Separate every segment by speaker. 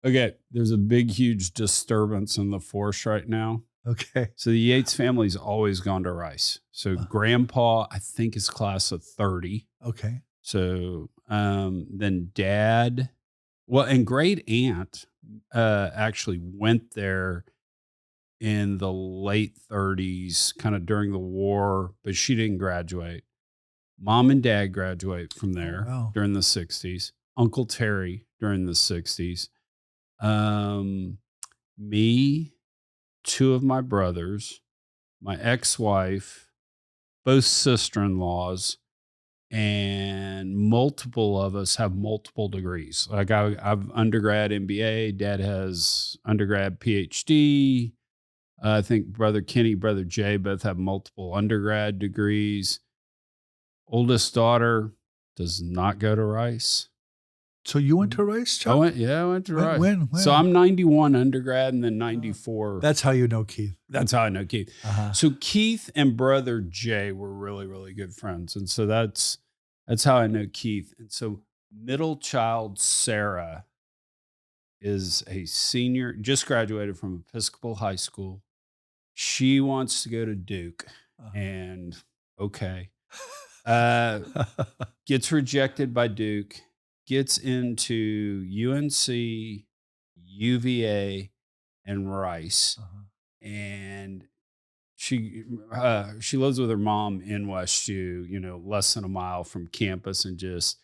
Speaker 1: Okay, there's a big, huge disturbance in the force right now.
Speaker 2: Okay.
Speaker 1: So the Yates family's always gone to Rice. So grandpa, I think, is class of 30.
Speaker 2: Okay.
Speaker 1: So then dad, well, and great aunt actually went there in the late 30s, kind of during the war, but she didn't graduate. Mom and dad graduate from
Speaker 2: Oh,
Speaker 1: there
Speaker 2: wow.
Speaker 1: during the 60s. Uncle Terry during the 60s. Um, Me, two of my brothers, my ex-wife, both sister-in-laws, and multiple of us have multiple degrees. Like I've undergrad MBA, dad has undergrad PhD. I think brother Kenny, brother Jay both have multiple undergrad degrees. Oldest daughter does not go to Rice.
Speaker 2: So you went to Rice,
Speaker 1: I
Speaker 2: Chuck?
Speaker 1: went to Rice.
Speaker 2: When?
Speaker 1: So I'm 91 undergrad and then 94.
Speaker 2: That's how you know Keith.
Speaker 1: That's how I know Keith.
Speaker 2: Uh-huh.
Speaker 1: So Keith and brother Jay were really, really good friends. And so that's how I know Keith. And so middle child Sarah is a senior, just graduated from Episcopal High School. She wants to go to Duke. And okay. Gets rejected by Duke, gets into UNC, UVA, and Rice. And she lives with her mom in West U, less than a mile from campus, and just,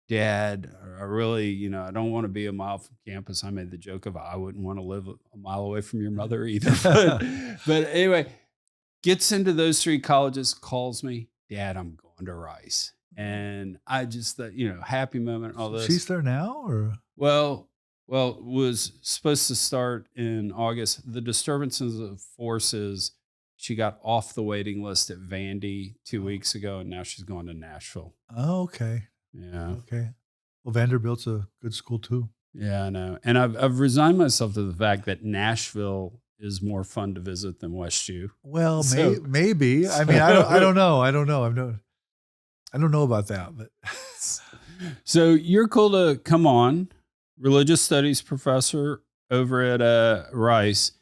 Speaker 1: Dad, I really, I don't want to be a mile from campus. I made the joke of I wouldn't want to live a mile away from your mother either. But anyway, gets into those three colleges, calls me, Dad, I'm going to Rice. And I just thought, happy moment, all this.
Speaker 2: She's there now, or?
Speaker 1: Well, was supposed to start in August. The disturbances of forces, she got off the waiting list at Vandy 2 weeks ago, and now she's going to Nashville.
Speaker 2: Oh, okay.
Speaker 1: Yeah.
Speaker 2: Okay. Well, Vanderbilt's a good school too.
Speaker 1: Yeah, I know. And I've resigned myself to the fact that Nashville is more fun to visit than West U.
Speaker 2: Well,
Speaker 1: So-
Speaker 2: maybe. I mean, I don't know. I don't know. I don't know about that, but
Speaker 1: So you're cool to come on, religious studies professor over at Rice.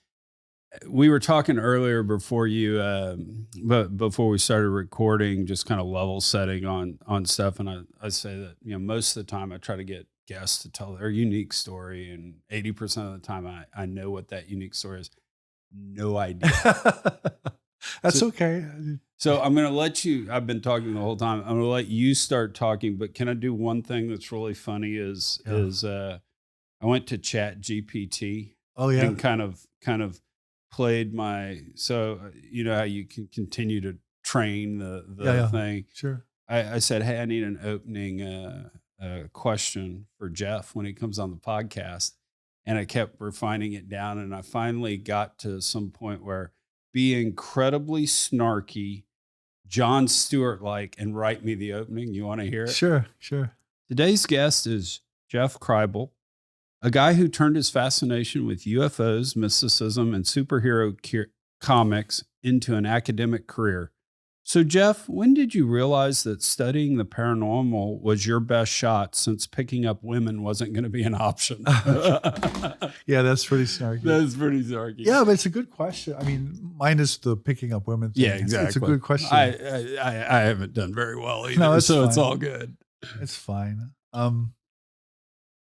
Speaker 1: We were talking earlier before before we started recording, just kind of level setting on stuff. And I say that, most of the time I try to get guests to tell their unique story. And 80% of the time I know what that unique story is. No idea.
Speaker 2: that's okay.
Speaker 1: So I'm going to let you, I've been talking the whole time. I'm going to let you start talking, but can I do one thing that's really funny is I went to Chat GPT.
Speaker 2: Oh yeah.
Speaker 1: And kind of played how you can continue to train the thing.
Speaker 2: Sure.
Speaker 1: I said, hey, I need an opening question for Jeff when he comes on the podcast. And I kept refining it down. And I finally got to some point where be incredibly snarky, Jon Stewart-like, and write me the opening. You want to hear it?
Speaker 2: Sure.
Speaker 1: Today's guest is Jeff Kripal, a guy who turned his fascination with UFOs, mysticism, and superhero comics into an academic career. So, Jeff, when did you realize that studying the paranormal was your best shot, since picking up women wasn't going to be an option?
Speaker 2: Yeah, that's pretty snarky.
Speaker 1: That's pretty snarky.
Speaker 2: Yeah, but it's a good question. I mean, minus the picking up women thing.
Speaker 1: Yeah, exactly.
Speaker 2: It's a good question.
Speaker 1: I haven't done very well either,
Speaker 2: No, it's
Speaker 1: so
Speaker 2: fine.
Speaker 1: it's all good.
Speaker 2: It's fine.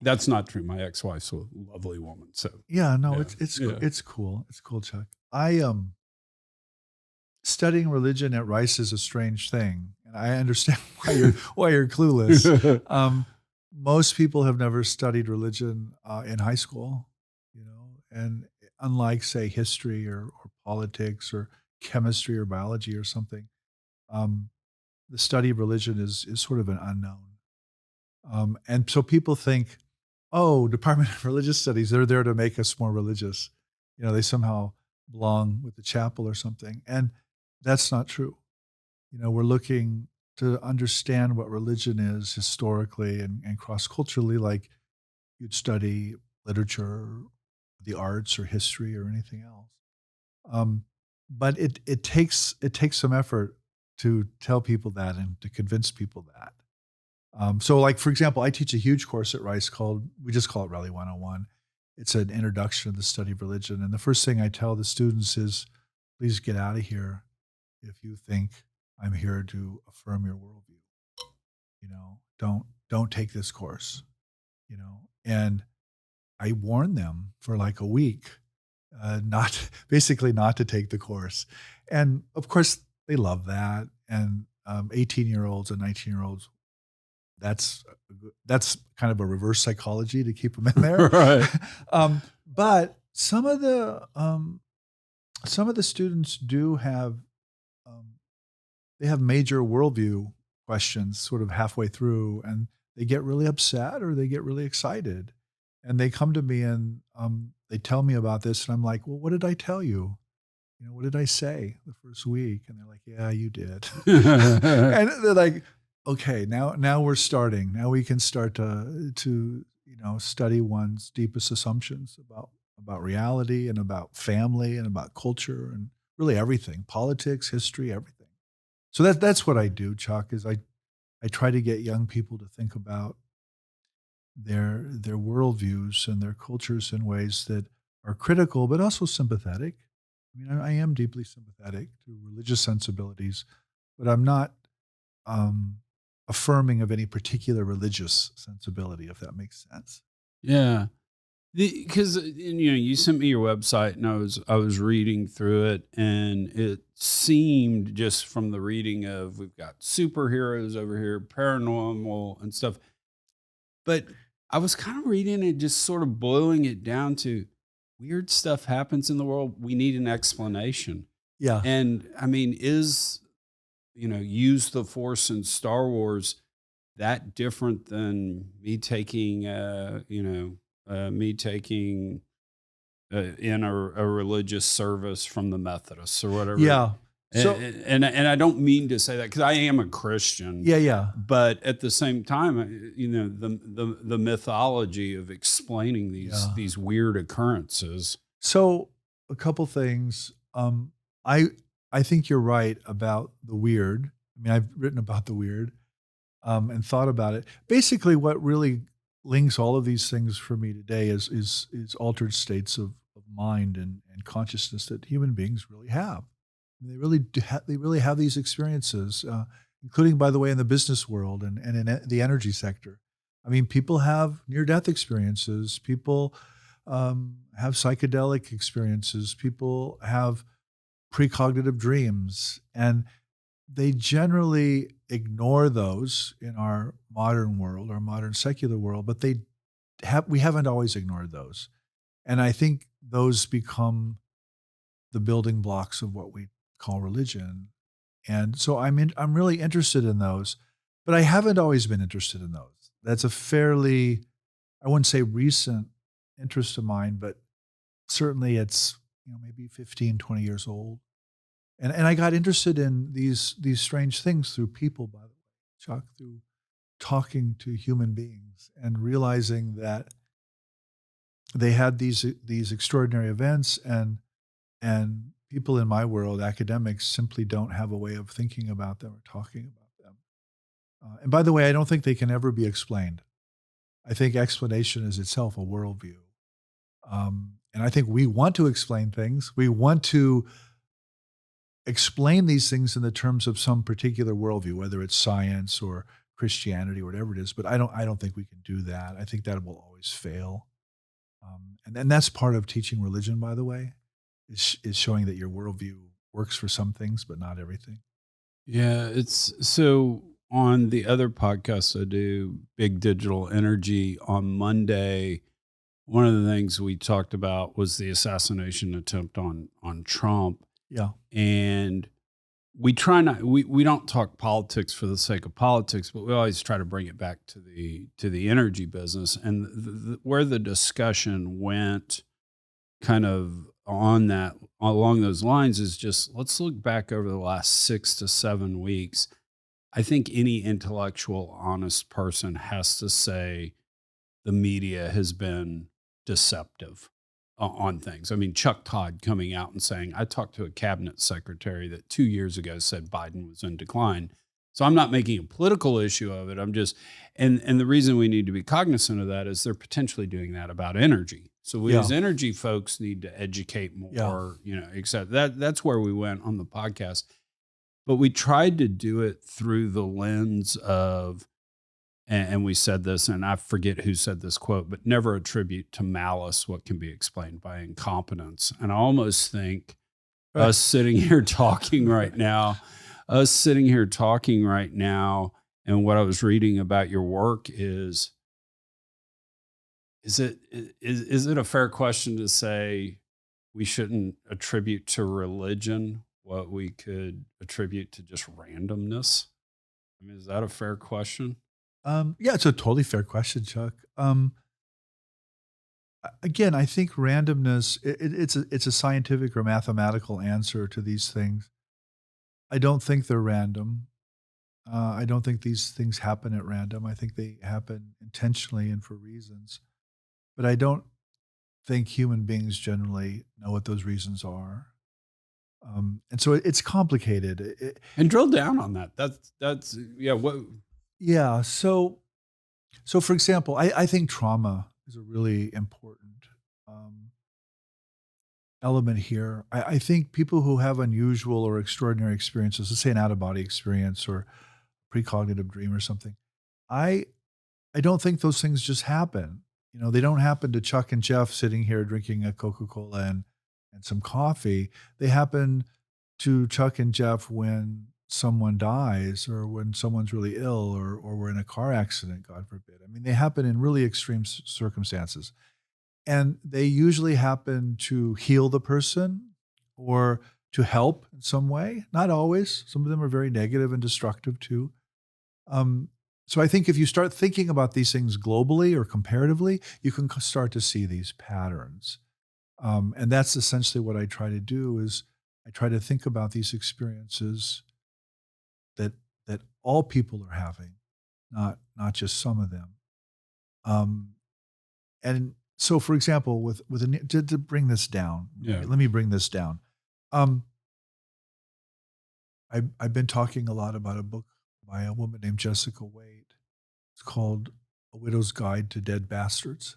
Speaker 1: That's not true. My ex-wife's a lovely woman. So
Speaker 2: yeah, no,
Speaker 1: Yeah.
Speaker 2: it's cool. It's cool, Chuck. Studying religion at Rice is a strange thing, and I understand why you're clueless. Most people have never studied religion in high school, and unlike, say, history or politics or chemistry or biology or something, the study of religion is sort of an unknown. And so people think, oh, Department of Religious Studies, they're there to make us more religious. They somehow belong with the chapel or something. And that's not true. We're looking to understand what religion is historically and cross-culturally, like you'd study literature, the arts, or history, or anything else. But it takes some effort to tell people that and to convince people that. So like, for example, I teach a huge course at Rice we just call it Rally 101. It's an introduction to the study of religion. And the first thing I tell the students is, please get out of here if you think I'm here to affirm your worldview. Don't take this course, and I warned them for like a week, not basically not to take the course. And of course they love that. And 18-year-olds and 19-year-olds, that's kind of a reverse psychology to keep them in there.
Speaker 1: Right.
Speaker 2: But some of the students do have, they have major worldview questions sort of halfway through, and they get really upset or they get really excited. And they come to me and they tell me about this, and I'm like, well, what did I tell you? What did I say the first week? And they're like, yeah, you did. And they're like, okay, now we're starting. Now we can start to study one's deepest assumptions about reality and about family and about culture and really everything, politics, history, everything. So that's what I do, Chuck, is I try to get young people to think about their worldviews and their cultures in ways that are critical, but also sympathetic. I mean, I am deeply sympathetic to religious sensibilities, but I'm not affirming of any particular religious sensibility, if that makes sense.
Speaker 1: Yeah. Because you sent me your website, and I was reading through it, and it seemed, just from the reading of, we've got superheroes over here, paranormal and stuff, but I was kind of reading it, just sort of boiling it down to, weird stuff happens in the world. We need an explanation.
Speaker 2: Yeah.
Speaker 1: And I mean, use the Force in Star Wars that different than me taking, in a religious service from the Methodists or whatever?
Speaker 2: Yeah. So,
Speaker 1: And I don't mean to say that, because I am a Christian.
Speaker 2: yeah.
Speaker 1: But at the same time, the mythology of explaining these weird occurrences.
Speaker 2: So a couple things. I think you're right about the weird. I mean, I've written about the weird and thought about it. Basically, what really links all of these things for me today is altered states of mind and consciousness that human beings really have. They really do they really have these experiences, including, by the way, in the business world and in the energy sector. I mean, people have near-death experiences. People have psychedelic experiences. People have precognitive dreams, and they generally ignore those in our modern world, our modern secular world, but we haven't always ignored those. And I think those become the building blocks of what we call religion. And so I'm really interested in those, but I haven't always been interested in those. That's a fairly, I wouldn't say recent interest of mine, but certainly it's maybe 15, 20 years old. And I got interested in these strange things through people, by the way, Chuck, through talking to human beings and realizing that they had these extraordinary events, and people in my world, academics, simply don't have a way of thinking about them or talking about them. And by the way, I don't think they can ever be explained. I think explanation is itself a worldview. And I think we want to explain things. We want to explain these things in the terms of some particular worldview, whether it's science or Christianity or whatever it is. But I don't think we can do that. I think that will always fail. And that's part of teaching religion, by the way, is showing that your worldview works for some things, but not everything.
Speaker 1: Yeah, it's so on the other podcast I do, Big Digital Energy, on Monday, one of the things we talked about was the assassination attempt on Trump.
Speaker 2: Yeah.
Speaker 1: And we don't talk politics for the sake of politics, but we always try to bring it back to the energy business. And where the discussion went kind of along those lines is just, let's look back over the last 6 to 7 weeks. I think any intellectual, honest person has to say the media has been deceptive on things. I mean, Chuck Todd coming out and saying, I talked to a cabinet secretary that 2 years ago said Biden was in decline. So I'm not making a political issue of it. I'm just, and the reason we need to be cognizant of that is they're potentially doing that about energy. So we as energy folks need to educate more, except that's where we went on the podcast. But we tried to do it through the lens of, and we said this, and I forget who said this quote, but never attribute to malice what can be explained by incompetence. And I almost think us sitting here talking right now, and what I was reading about your work is it a fair question to say we shouldn't attribute to religion what we could attribute to just randomness? I mean, is that a fair question?
Speaker 2: Yeah, it's a totally fair question, Chuck. Again, I think randomness, it's a scientific or mathematical answer to these things. I don't think they're random. I don't think these things happen at random. I think they happen intentionally and for reasons. But I don't think human beings generally know what those reasons are. And so it's complicated.
Speaker 1: And drill down on that. That's yeah. What?
Speaker 2: Yeah. So for example, I think trauma is a really important element here. I think people who have unusual or extraordinary experiences, let's say an out-of-body experience or precognitive dream or something, I don't think those things just happen. They don't happen to Chuck and Jeff sitting here drinking a Coca-Cola and some coffee. They happen to Chuck and Jeff when someone dies or when someone's really ill or we're in a car accident, God forbid. I mean, they happen in really extreme circumstances. And they usually happen to heal the person or to help in some way. Not always. Some of them are very negative and destructive too. So I think if you start thinking about these things globally or comparatively, you can start to see these patterns. And that's essentially what I try to do is I try to think about these experiences that all people are having, not just some of them. And so, for example, to bring this down, let me bring this down. I've been talking a lot about a book by a woman named Jessica Wade. It's called A Widow's Guide to Dead Bastards.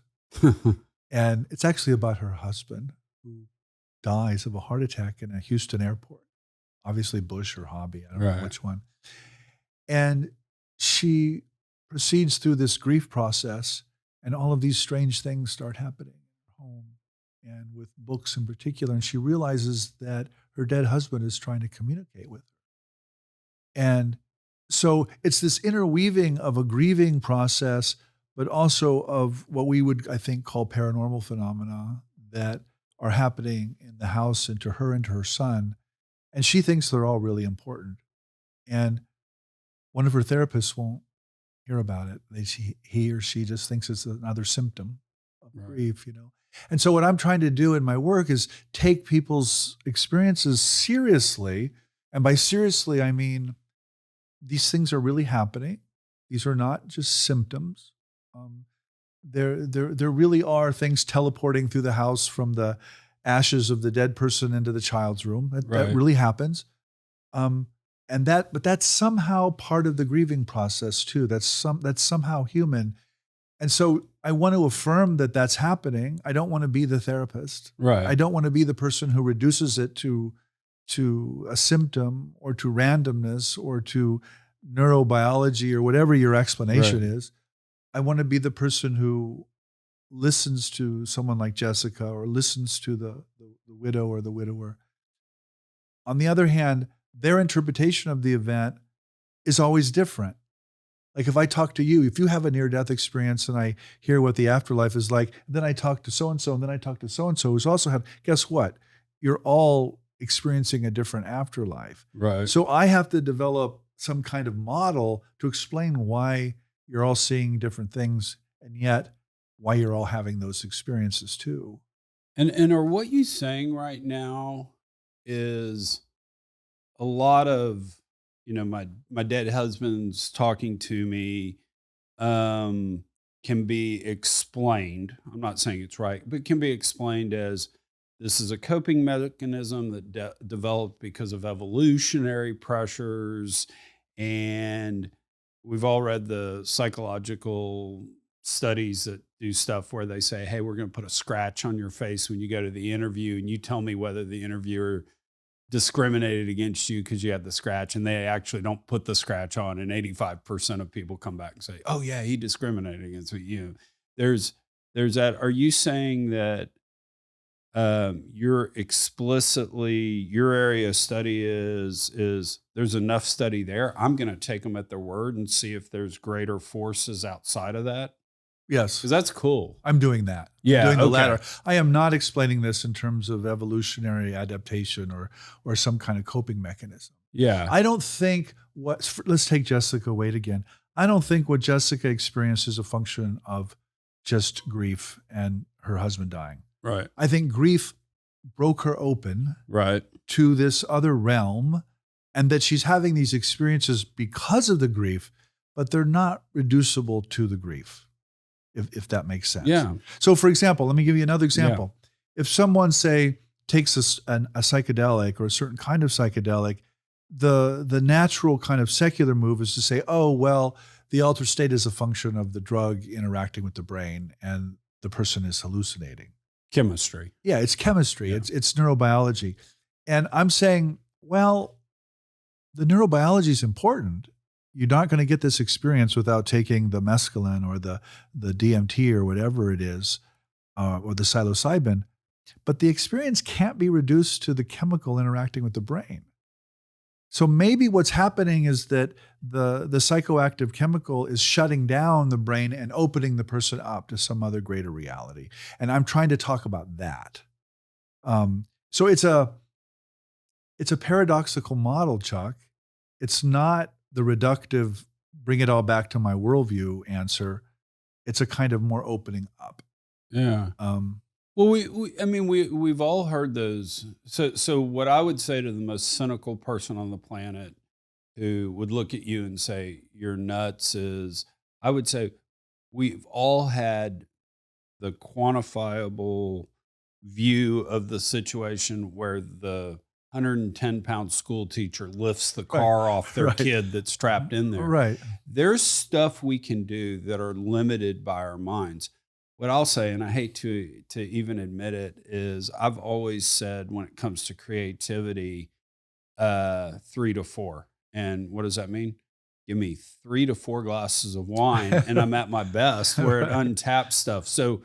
Speaker 2: And it's actually about her husband who dies of a heart attack in a Houston airport. Obviously Bush or Hobby, I don't know which one. And she proceeds through this grief process, and all of these strange things start happening in her home and with books in particular. And she realizes that her dead husband is trying to communicate with her. And so it's this interweaving of a grieving process, but also of what we would, I think, call paranormal phenomena that are happening in the house and to her son. And she thinks they're all really important. And one of her therapists won't hear about it. He or she just thinks it's another symptom of grief, And so what I'm trying to do in my work is take people's experiences seriously. And by seriously, I mean, these things are really happening. These are not just symptoms. There really are things teleporting through the house from the ashes of the dead person into the child's room. That really happens. But that's somehow part of the grieving process too. That's somehow human. And so I want to affirm that that's happening. I don't want to be the therapist.
Speaker 1: Right.
Speaker 2: I don't want to be the person who reduces it to a symptom or to randomness or to neurobiology or whatever your explanation is. I want to be the person who listens to someone like Jessica or listens to the widow or the widower. On the other hand, their interpretation of the event is always different. Like if I talk to you, if you have a near-death experience and I hear what the afterlife is like, then I talk to so-and-so, and then I talk to so-and-so who's also had, guess what? You're all experiencing a different afterlife.
Speaker 1: Right.
Speaker 2: So I have to develop some kind of model to explain why you're all seeing different things and yet why you're all having those experiences too.
Speaker 1: And are what you saying right now is a lot of, my dead husband's talking to me can be explained. I'm not saying it's right, but can be explained as this is a coping mechanism that developed because of evolutionary pressures And we've all read the psychological studies that do stuff where they say, hey, we're going to put a scratch on your face when you go to the interview, and you tell me whether the interviewer discriminated against you because you had the scratch, and they actually don't put the scratch on. And 85% of people come back and say, oh yeah, he discriminated against me. There's that. Are you saying that you're explicitly, your area of study is there's enough study there? I'm going to take them at their word and see if there's greater forces outside of that.
Speaker 2: Yes.
Speaker 1: Because that's cool.
Speaker 2: I'm doing that.
Speaker 1: Yeah.
Speaker 2: I'm doing the
Speaker 1: okay.
Speaker 2: latter. I am not explaining this in terms of evolutionary adaptation or some kind of coping mechanism.
Speaker 1: Yeah.
Speaker 2: I don't think let's take Jessica Wade again. I don't think what Jessica experienced is a function of just grief and her husband dying.
Speaker 1: Right.
Speaker 2: I think grief broke her open
Speaker 1: Right.
Speaker 2: to this other realm, and that she's having these experiences because of the grief, but they're not reducible to the grief, if that makes sense.
Speaker 1: Yeah.
Speaker 2: So for example, let me give you another example. If someone, say, takes a psychedelic or a certain kind of psychedelic, the natural kind of secular move is to say, oh, well, the altered state is a function of the drug interacting with the brain and the person is hallucinating.
Speaker 1: Chemistry.
Speaker 2: Yeah, it's chemistry.
Speaker 1: Yeah.
Speaker 2: It's neurobiology. And I'm saying, well, the neurobiology is important. You're not going to get this experience without taking the mescaline or the DMT or whatever it is, or the psilocybin. But the experience can't be reduced to the chemical interacting with the brain. So maybe what's happening is that the psychoactive chemical is shutting down the brain and opening the person up to some other greater reality. And I'm trying to talk about that. So it's a paradoxical model, Chuck. It's not the reductive, bring it all back to my worldview answer. It's a kind of more opening up.
Speaker 1: Yeah. Well, we've all heard those. So what I would say to the most cynical person on the planet who would look at you and say, you're nuts, is I would say we've all had the quantifiable view of the situation where the 110-pound school teacher lifts the car off their kid that's trapped in there.
Speaker 2: Right.
Speaker 1: There's stuff we can do that are limited by our minds. What I'll say, and I hate to even admit it, is I've always said when it comes to creativity, 3 to 4. And what does that mean? Give me 3 to 4 glasses of wine and I'm at my best, where it untaps stuff. So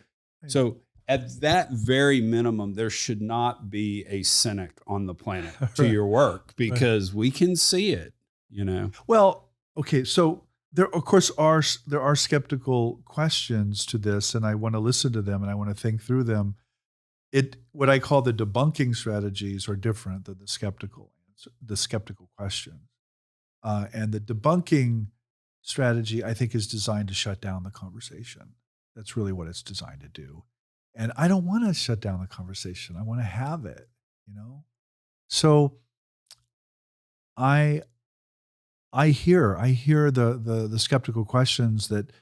Speaker 1: at that very minimum, there should not be a cynic on the planet to your work, because we can see it,
Speaker 2: Well, okay, so there, of course, there are skeptical questions to this, and I want to listen to them and I want to think through them. What I call the debunking strategies are different than the skeptical question. And the debunking strategy, I think, is designed to shut down the conversation. That's really what it's designed to do. And I don't want to shut down the conversation. I want to have it, So I hear the skeptical questions that,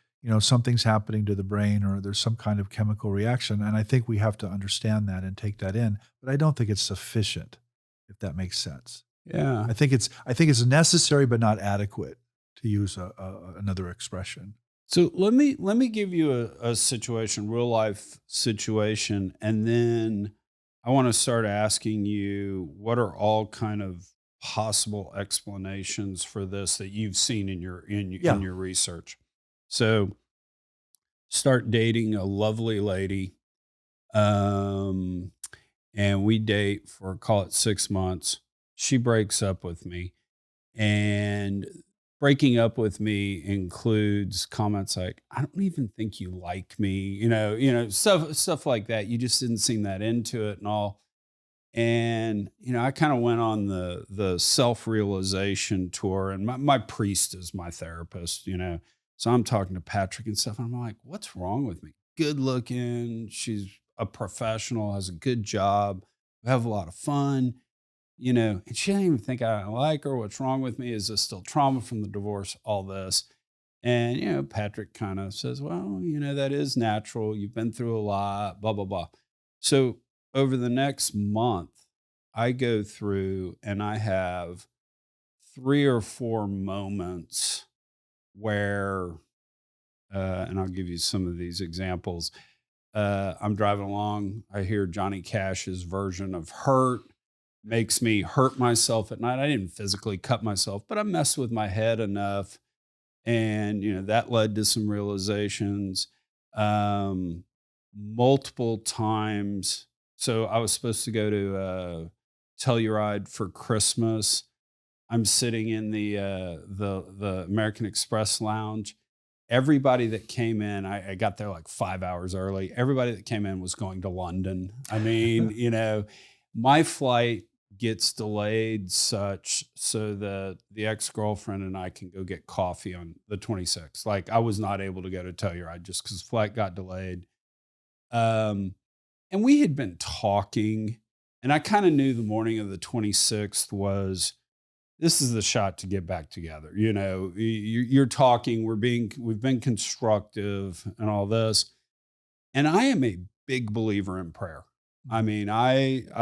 Speaker 2: something's happening to the brain or there's some kind of chemical reaction. And I think we have to understand that and take that in, but I don't think it's sufficient, if that makes sense.
Speaker 1: Yeah.
Speaker 2: I think it's necessary, but not adequate, to use another expression.
Speaker 1: So let me give you a situation, real life situation, and then I want to start asking you, what are all kind of possible explanations for this that you've seen in your research? So start dating a lovely lady, and we date for, call it 6 months. She breaks up with me, and breaking up with me includes comments like, I don't even think you like me, stuff like that. You just didn't seem that into it and all. And, I kind of went on the self-realization tour, and my priest is my therapist, so I'm talking to Patrick and stuff. And I'm like, what's wrong with me? Good looking. She's a professional, has a good job. We have a lot of fun. And she didn't even think I like her. What's wrong with me? Is this still trauma from the divorce? All this. And, Patrick kind of says, well, that is natural. You've been through a lot, blah, blah, blah. So over the next month, I go through and I have 3 or 4 moments where, and I'll give you some of these examples. I'm driving along. I hear Johnny Cash's version of Hurt makes me hurt myself at night. I didn't physically cut myself, but I messed with my head enough. And, that led to some realizations. Um, Multiple times. So I was supposed to go to Telluride for Christmas. I'm sitting in the American Express lounge. Everybody that came in, I got there like 5 hours early. Everybody that came in was going to London. I mean, my flight gets delayed such so that the ex-girlfriend and I can go get coffee on the 26th. Like I was not able to go to Telluride just because flight got delayed. And we had been talking, and I kind of knew the morning of the 26th was, this is the shot to get back together. You're talking, we've been constructive and all this. And I am a big believer in prayer. I mean, I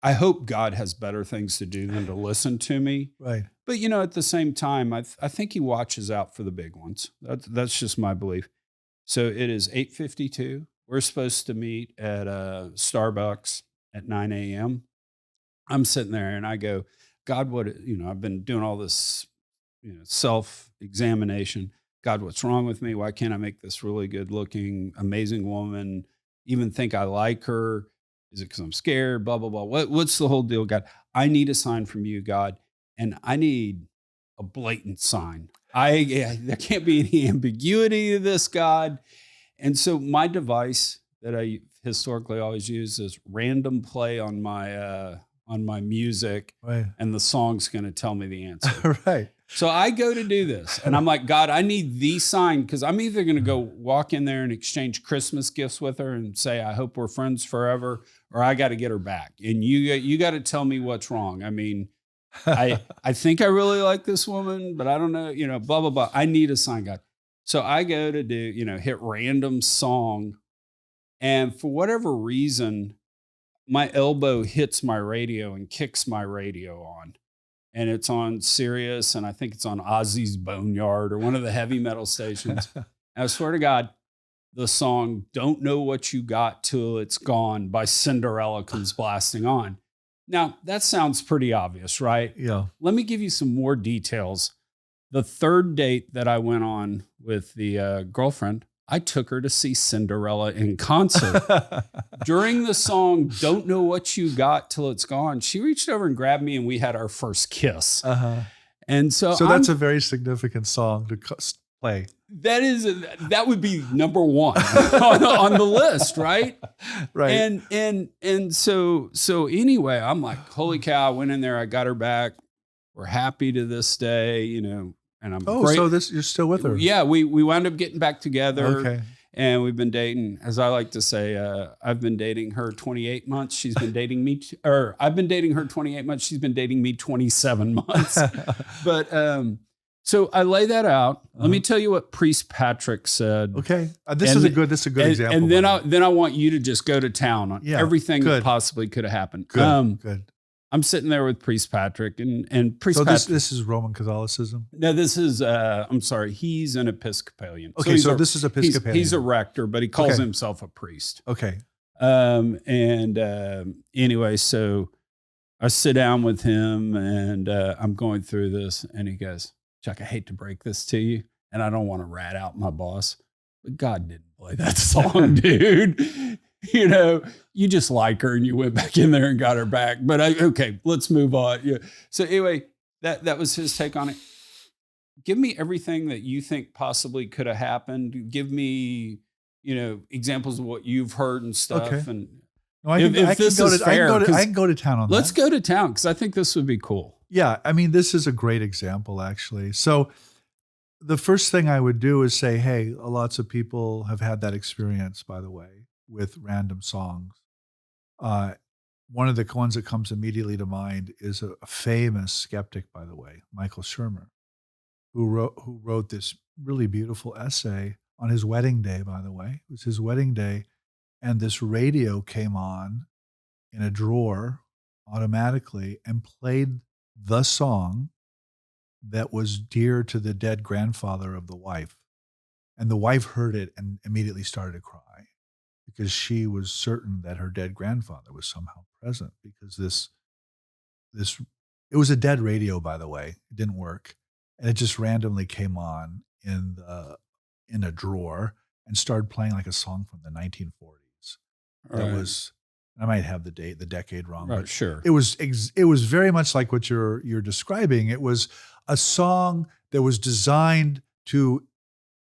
Speaker 1: hope God has better things to do than to listen to me.
Speaker 2: Right.
Speaker 1: But, at the same time, I think he watches out for the big ones. That's just my belief. So it is 8:52. We're supposed to meet at Starbucks at 9 a.m. I'm sitting there and I go, God, I've been doing all this, self-examination. God, what's wrong with me? Why can't I make this really good looking, amazing woman even think I like her? Is it because I'm scared? Blah, blah, blah. What's the whole deal, God? I need a sign from you, God. And I need a blatant sign. There can't be any ambiguity to this, God. And so my device that I historically always use is random play on my music,
Speaker 2: Right.
Speaker 1: and the song's going to tell me the answer.
Speaker 2: Right.
Speaker 1: So I go to do this, and I'm like, God, I need the sign, because I'm either going to go walk in there and exchange Christmas gifts with her and say, I hope we're friends forever, or I got to get her back. And you got to tell me what's wrong. I mean, I think I really like this woman, but I don't know, blah, blah, blah. I need a sign, God. So I go to do, hit random song. And for whatever reason, my elbow hits my radio and kicks my radio on. And it's on Sirius, and I think it's on Ozzy's Boneyard or one of the heavy metal stations. And I swear to God, the song Don't Know What You Got Till It's Gone by Cinderella comes blasting on. Now, that sounds pretty obvious, right?
Speaker 2: Yeah.
Speaker 1: Let me give you some more details. The third date that I went on with the girlfriend, I took her to see Cinderella in concert. During the song, Don't Know What You Got Till It's Gone, she reached over and grabbed me, and we had our first kiss.
Speaker 2: Uh-huh.
Speaker 1: And so
Speaker 2: that's a very significant song to play.
Speaker 1: That would be number one on the list, right?
Speaker 2: Right.
Speaker 1: And so anyway, I'm like, holy cow, I went in there, I got her back. We're happy to this day, and I'm great.
Speaker 2: So you're still with her?
Speaker 1: Yeah, we wound up getting back together.
Speaker 2: Okay.
Speaker 1: And we've been dating, as I like to say, I've been dating her 28 months. She's been dating me, or I've been dating her 28 months. She's been dating me 27 months. But so I lay that out. Let me tell you what Priest Patrick said.
Speaker 2: Okay, this is a good example.
Speaker 1: And then I want you to just go to town on everything that possibly could have happened.
Speaker 2: Good.
Speaker 1: I'm sitting there with Priest Patrick, and Priest
Speaker 2: Patrick.
Speaker 1: Patrick.
Speaker 2: This is Roman Catholicism?
Speaker 1: No, this is, I'm sorry, he's an Episcopalian.
Speaker 2: Okay, so this is Episcopalian.
Speaker 1: He's a rector, but he calls himself a priest.
Speaker 2: Okay.
Speaker 1: Anyway, so I sit down with him, and I'm going through this, and he goes, Chuck, I hate to break this to you, and I don't want to rat out my boss, but God didn't play that song, dude. You just like her and you went back in there and got her back. But okay, let's move on. Yeah. So anyway, that was his take on it. Give me everything that you think possibly could have happened. Give me, examples of what you've heard and stuff.
Speaker 2: Okay.
Speaker 1: And
Speaker 2: I can go to town on that.
Speaker 1: Let's go to town, because I think this would be cool.
Speaker 2: Yeah, I mean, this is a great example, actually. So the first thing I would do is say, hey, lots of people have had that experience, by the way, with random songs. One of the ones that comes immediately to mind is a famous skeptic, by the way, Michael Shermer, who wrote this really beautiful essay on his wedding day, by the way. It was his wedding day, and this radio came on in a drawer automatically and played the song that was dear to the dead grandfather of the wife. And the wife heard it and immediately started to cry because she was certain that her dead grandfather was somehow present, because this it was a dead radio, by the way. It didn't work. And it just randomly came on in a drawer and started playing like a song from the 1940s. That was, I might have the decade wrong, but
Speaker 1: sure.
Speaker 2: It was very much like what you're describing. It was a song that was designed to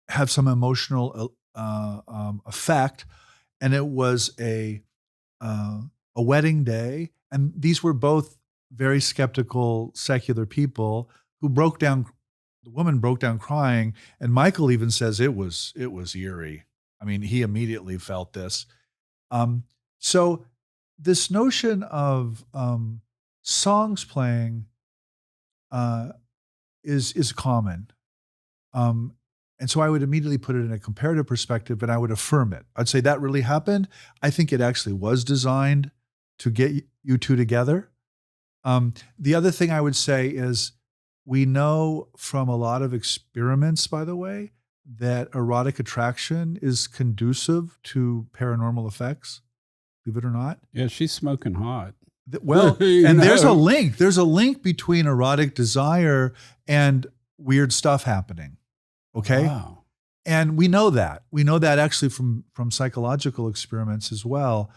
Speaker 2: have some emotional effect, and it was a wedding day, and these were both very skeptical secular people who broke down. The woman broke down crying, and Michael even says it was eerie. I mean, he immediately felt this. So this notion of songs playing is common. And so I would immediately put it in a comparative perspective, and I would affirm it. I'd say that really happened. I think it actually was designed to get you two together. The other thing I would say is, we know from a lot of experiments, by the way, that erotic attraction is conducive to paranormal effects, believe it or not.
Speaker 1: Yeah, she's smoking hot.
Speaker 2: Well, and there's a link. There's a link between erotic desire and weird stuff happening. Okay?
Speaker 1: Wow.
Speaker 2: And we know that. We know that actually from psychological experiments as well.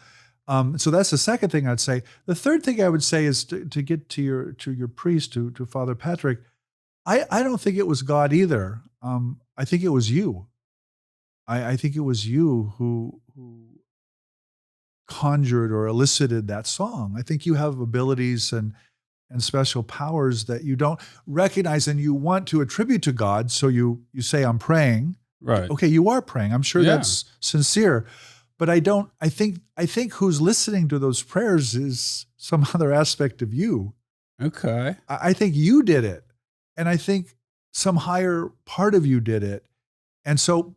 Speaker 2: So that's the second thing I'd say. The third thing I would say is to get to your priest, to Father Patrick. I don't think it was God either. I think it was you. I think it was you who conjured or elicited that song. I think you have abilities and special powers that you don't recognize and you want to attribute to God. So you say, I'm praying.
Speaker 1: Right.
Speaker 2: Okay, you are praying. I'm sure that's sincere. But I think who's listening to those prayers is some other aspect of you.
Speaker 1: Okay.
Speaker 2: I think you did it. And I think some higher part of you did it. And so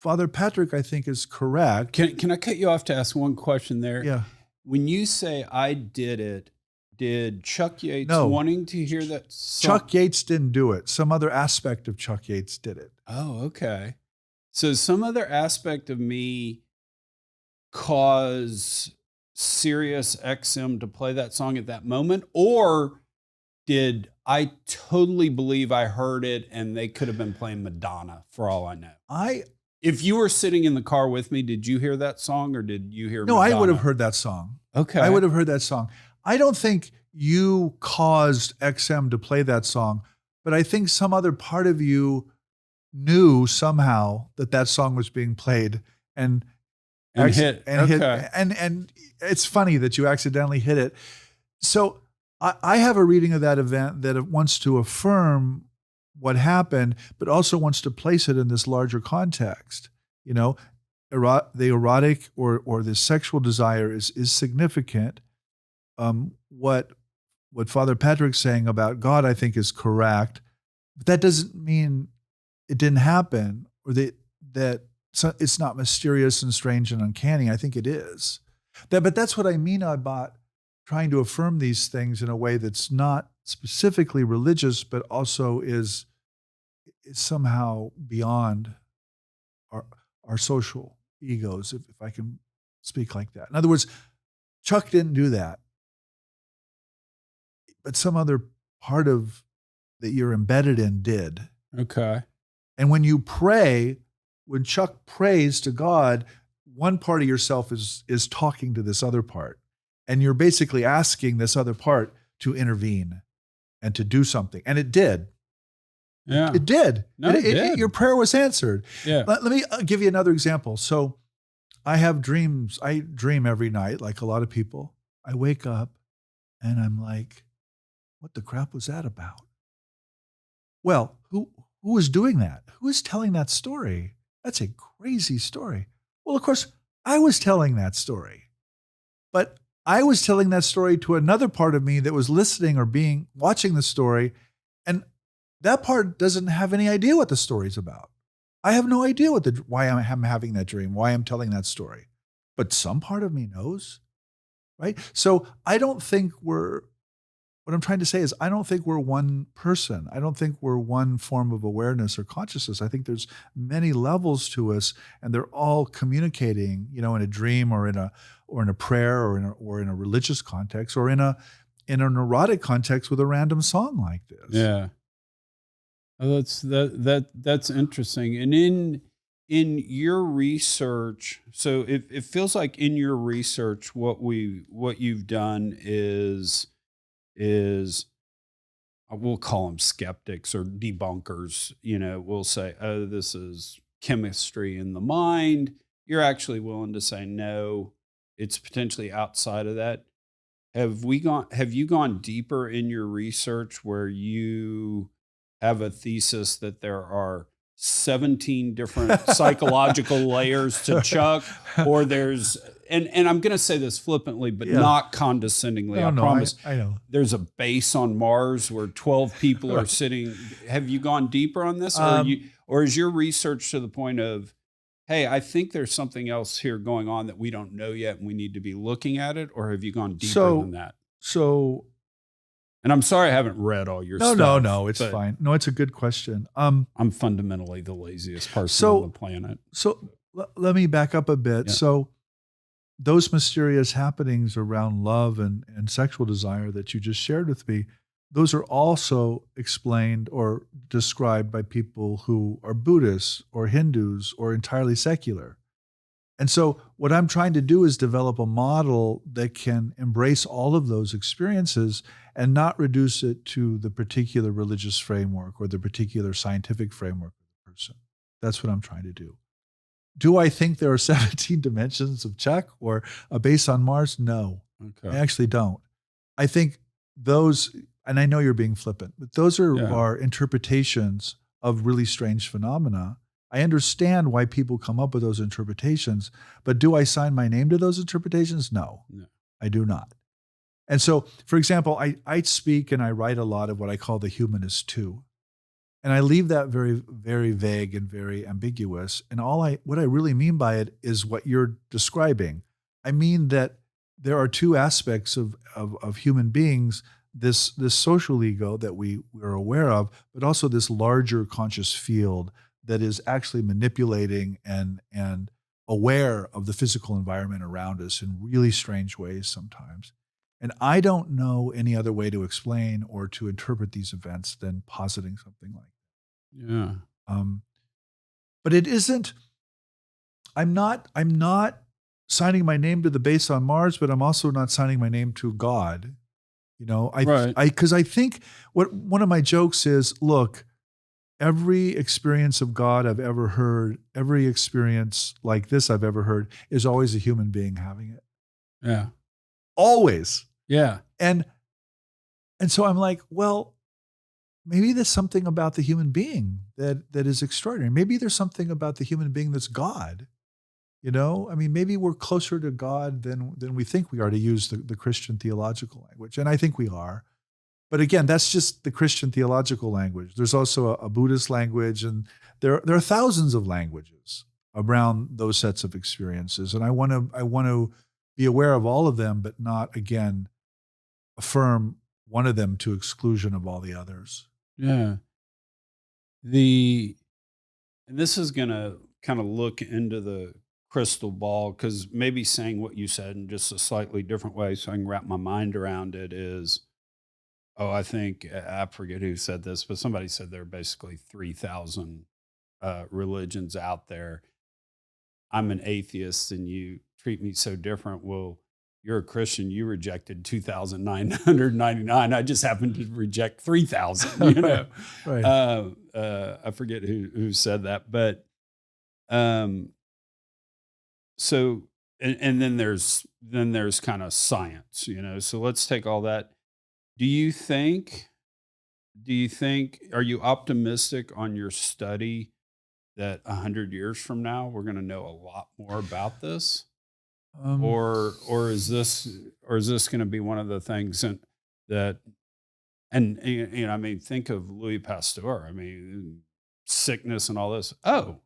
Speaker 2: Father Patrick, I think, is correct.
Speaker 1: Can I cut you off to ask one question there?
Speaker 2: Yeah.
Speaker 1: When you say I did it, did Chuck Yates wanting to hear that song?
Speaker 2: Chuck Yates didn't do it. Some other aspect of Chuck Yates did it.
Speaker 1: Oh, okay. So some other aspect of me cause SiriusXM to play that song at that moment? Or did I totally believe I heard it and they could have been playing Madonna for all I know? If you were sitting in the car with me, did you hear that song or did you hear Madonna?
Speaker 2: No, I would have heard that song.
Speaker 1: Okay.
Speaker 2: I would have heard that song. I don't think you caused XM to play that song, but I think some other part of you knew somehow that song was being played and hit. And it's funny that you accidentally hit it. So I have a reading of that event that wants to affirm what happened, but also wants to place it in this larger context. You know, the erotic or the sexual desire is significant. What Father Patrick's saying about God, I think, is correct, but that doesn't mean it didn't happen or that it's not mysterious and strange and uncanny. I think it is. But that's what I mean about trying to affirm these things in a way that's not specifically religious, but also is somehow beyond our social egos, if I can speak like that. In other words, Chuck didn't do that, but some other part of that you're embedded in did.
Speaker 1: Okay.
Speaker 2: And when you pray, when Chuck prays to God, one part of yourself is talking to this other part. And you're basically asking this other part to intervene and to do something. And it did.
Speaker 1: Yeah.
Speaker 2: It did.
Speaker 1: No, it did.
Speaker 2: Your prayer was answered.
Speaker 1: Yeah.
Speaker 2: Let me give you another example. So I have dreams. I dream every night, like a lot of people. I wake up and I'm like, what the crap was that about? Well, who was doing that? Who is telling that story? That's a crazy story. Well, of course, I was telling that story. But I was telling that story to another part of me that was listening or watching the story. And that part doesn't have any idea what the story's about. I have no idea why I'm having that dream, why I'm telling that story. But some part of me knows, right? So I don't think we're what I'm trying to say is I don't think we're one person. I don't think we're one form of awareness or consciousness. I think there's many levels to us, and they're all communicating, in a dream or in a prayer or in a religious context or in a neurotic context with a random song like this.
Speaker 1: Yeah. Oh, that's interesting. And in your research, so it feels like in your research, what you've done is we'll call them skeptics or debunkers. We'll say, oh, this is chemistry in the mind. You're actually willing to say, no, it's potentially outside of that. Have you gone deeper in your research where you have a thesis that there are 17 different psychological layers to Chuck, or there's, and I'm going to say this flippantly, but not condescendingly. I promise.
Speaker 2: I know.
Speaker 1: There's a base on Mars where 12 people are sitting. Have you gone deeper on this, or is your research to the point of, hey, I think there's something else here going on that we don't know yet, and we need to be looking at it, or have you gone deeper than that? And I'm sorry I haven't read all your stuff.
Speaker 2: No, it's fine. No, it's a good question.
Speaker 1: I'm fundamentally the laziest person on the planet.
Speaker 2: So let me back up a bit. Yeah. So those mysterious happenings around love and sexual desire that you just shared with me, those are also explained or described by people who are Buddhists or Hindus or entirely secular. And so what I'm trying to do is develop a model that can embrace all of those experiences and not reduce it to the particular religious framework or the particular scientific framework of the person. That's what I'm trying to do. Do I think there are 17 dimensions of Chuck or a base on Mars? No, I actually don't. I think those, and I know you're being flippant, but those are interpretations of really strange phenomena. I understand why people come up with those interpretations, but do I sign my name to those interpretations? No, I do not. And so, for example, I speak and I write a lot of what I call the humanist too. And I leave that very, very vague and very ambiguous. And what I really mean by it is what you're describing. I mean that there are two aspects of human beings, this social ego that we're aware of, but also this larger conscious field that is actually manipulating and aware of the physical environment around us in really strange ways sometimes. And I don't know any other way to explain or to interpret these events than positing something like that.
Speaker 1: Yeah.
Speaker 2: But it isn't, I'm not signing my name to the base on Mars, but I'm also not signing my name to God. Because I think one of my jokes is, look, every experience of God I've ever heard, every experience like this I've ever heard is always a human being having it.
Speaker 1: Yeah.
Speaker 2: Always.
Speaker 1: Yeah.
Speaker 2: And so I'm like, well, maybe there's something about the human being that is extraordinary. Maybe there's something about the human being that's God. I mean, maybe we're closer to God than we think we are, to use the Christian theological language. And I think we are. But again, that's just the Christian theological language. There's also a Buddhist language, and there are thousands of languages around those sets of experiences. And I want to be aware of all of them, but not, again, affirm one of them to exclusion of all the others.
Speaker 1: Yeah. And this is going to kind of look into the crystal ball, because maybe saying what you said in just a slightly different way so I can wrap my mind around it is, I forget who said this, but somebody said there are basically 3,000 religions out there. I'm an atheist and you treat me so different. Well, you're a Christian. You rejected 2,999. I just happened to reject 3,000,
Speaker 2: Right.
Speaker 1: I forget who said that, but so, and then there's kind of science, so let's take all that. Do you think, are you optimistic on your study that 100 years from now, we're going to know a lot more about this? Or is this going to be one of the things that, I mean, think of Louis Pasteur. I mean, sickness and all this. Oh,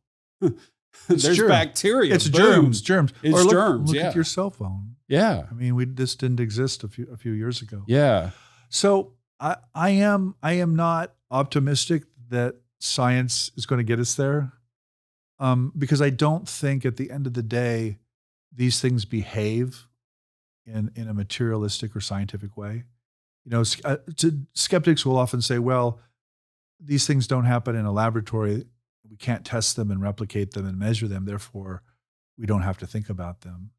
Speaker 1: there's bacteria.
Speaker 2: It's germs.
Speaker 1: It's germs.
Speaker 2: Look at your cell phone.
Speaker 1: Yeah.
Speaker 2: I mean, this didn't exist a few years ago.
Speaker 1: Yeah.
Speaker 2: So I am not optimistic that science is going to get us there, because I don't think at the end of the day these things behave in a materialistic or scientific way. You know, skeptics will often say, "Well, these things don't happen in a laboratory. We can't test them and replicate them and measure them. Therefore, we don't have to think about them."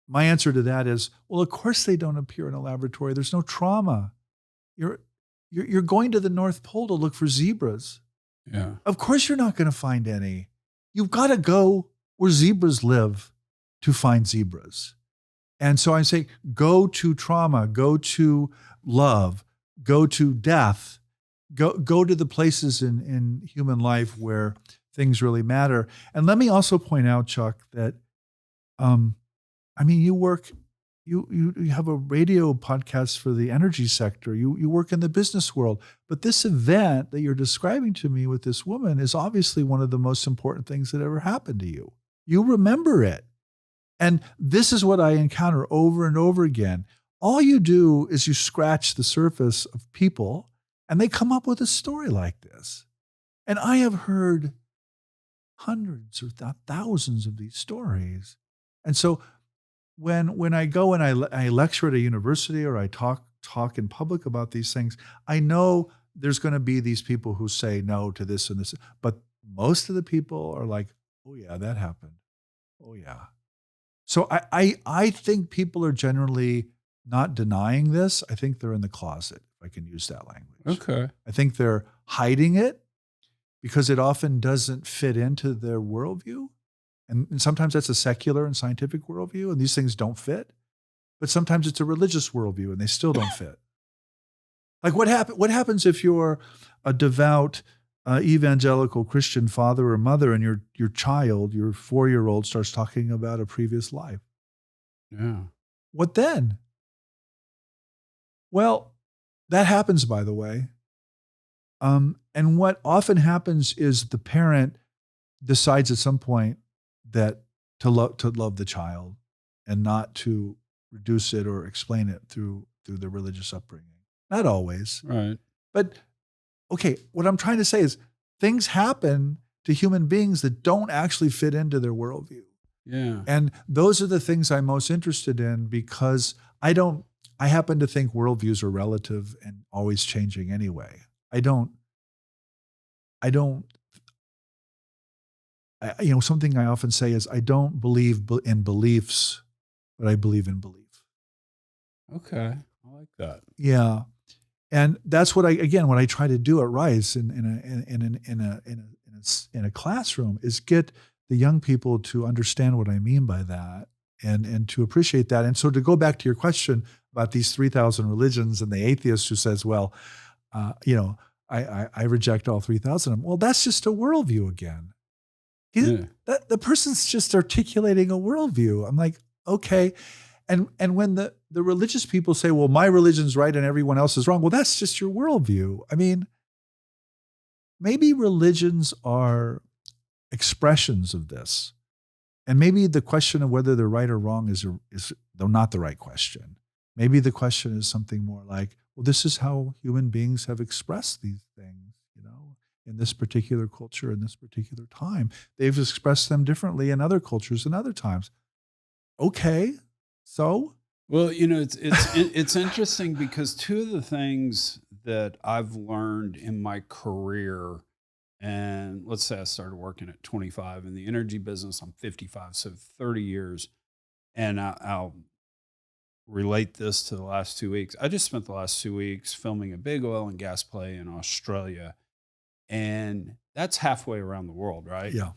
Speaker 2: My answer to that is, well, of course they don't appear in a laboratory. There's no trauma. You're going to the North Pole to look for zebras.
Speaker 1: Yeah.
Speaker 2: Of course you're not going to find any. You've got to go where zebras live to find zebras. And so I say, go to trauma, go to love, go to death, go to the places in human life where things really matter. And let me also point out, Chuck, that you have a radio podcast for the energy sector. You work in the business world. But this event that you're describing to me with this woman is obviously one of the most important things that ever happened to you. You remember it. And this is what I encounter over and over again. All you do is you scratch the surface of people and they come up with a story like this. And I have heard hundreds or thousands of these stories. And so when I go and I lecture at a university or I talk in public about these things, I know there's going to be these people who say no to this and this, but most of the people are like, oh yeah, that happened. Oh yeah. So I think people are generally not denying this. I think they're in the closet, if I can use that language.
Speaker 1: Okay.
Speaker 2: I think they're hiding it because it often doesn't fit into their worldview. And sometimes that's a secular and scientific worldview, and these things don't fit. But sometimes it's a religious worldview, and they still don't fit. Like what happens if you're a devout evangelical Christian father or mother, and your child, your 4-year-old, starts talking about a previous life?
Speaker 1: Yeah.
Speaker 2: What then? Well, that happens, by the way. And what often happens is the parent decides at some point that to love the child and not to reduce it or explain it through the religious upbringing. Not always.
Speaker 1: Right.
Speaker 2: But okay, what I'm trying to say is things happen to human beings that don't actually fit into their worldview.
Speaker 1: Yeah.
Speaker 2: And those are the things I'm most interested in because I happen to think worldviews are relative and always changing anyway. Something I often say is I don't believe in beliefs, but I believe in belief.
Speaker 1: Okay. I like that.
Speaker 2: Yeah. And that's what I try to do at Rice in a classroom is get the young people to understand what I mean by that and to appreciate that. And so to go back to your question about these 3,000 religions and the atheist who says, well, I reject all 3,000 of them. Well, that's just a worldview again. The person's just articulating a worldview. I'm like, okay. And when the religious people say, well, my religion's right and everyone else is wrong, well, that's just your worldview. I mean, maybe religions are expressions of this. And maybe the question of whether they're right or wrong is not the right question. Maybe the question is something more like, well, this is how human beings have expressed these things, in this particular culture, in this particular time. They've expressed them differently in other cultures and other times. Okay, so?
Speaker 1: Well, it's interesting because two of the things that I've learned in my career, and let's say I started working at 25 in the energy business, I'm 55, so 30 years, and I'll relate this to the last 2 weeks. I just spent the last 2 weeks filming a big oil and gas play in Australia. And that's halfway around the world, right?
Speaker 2: Yeah.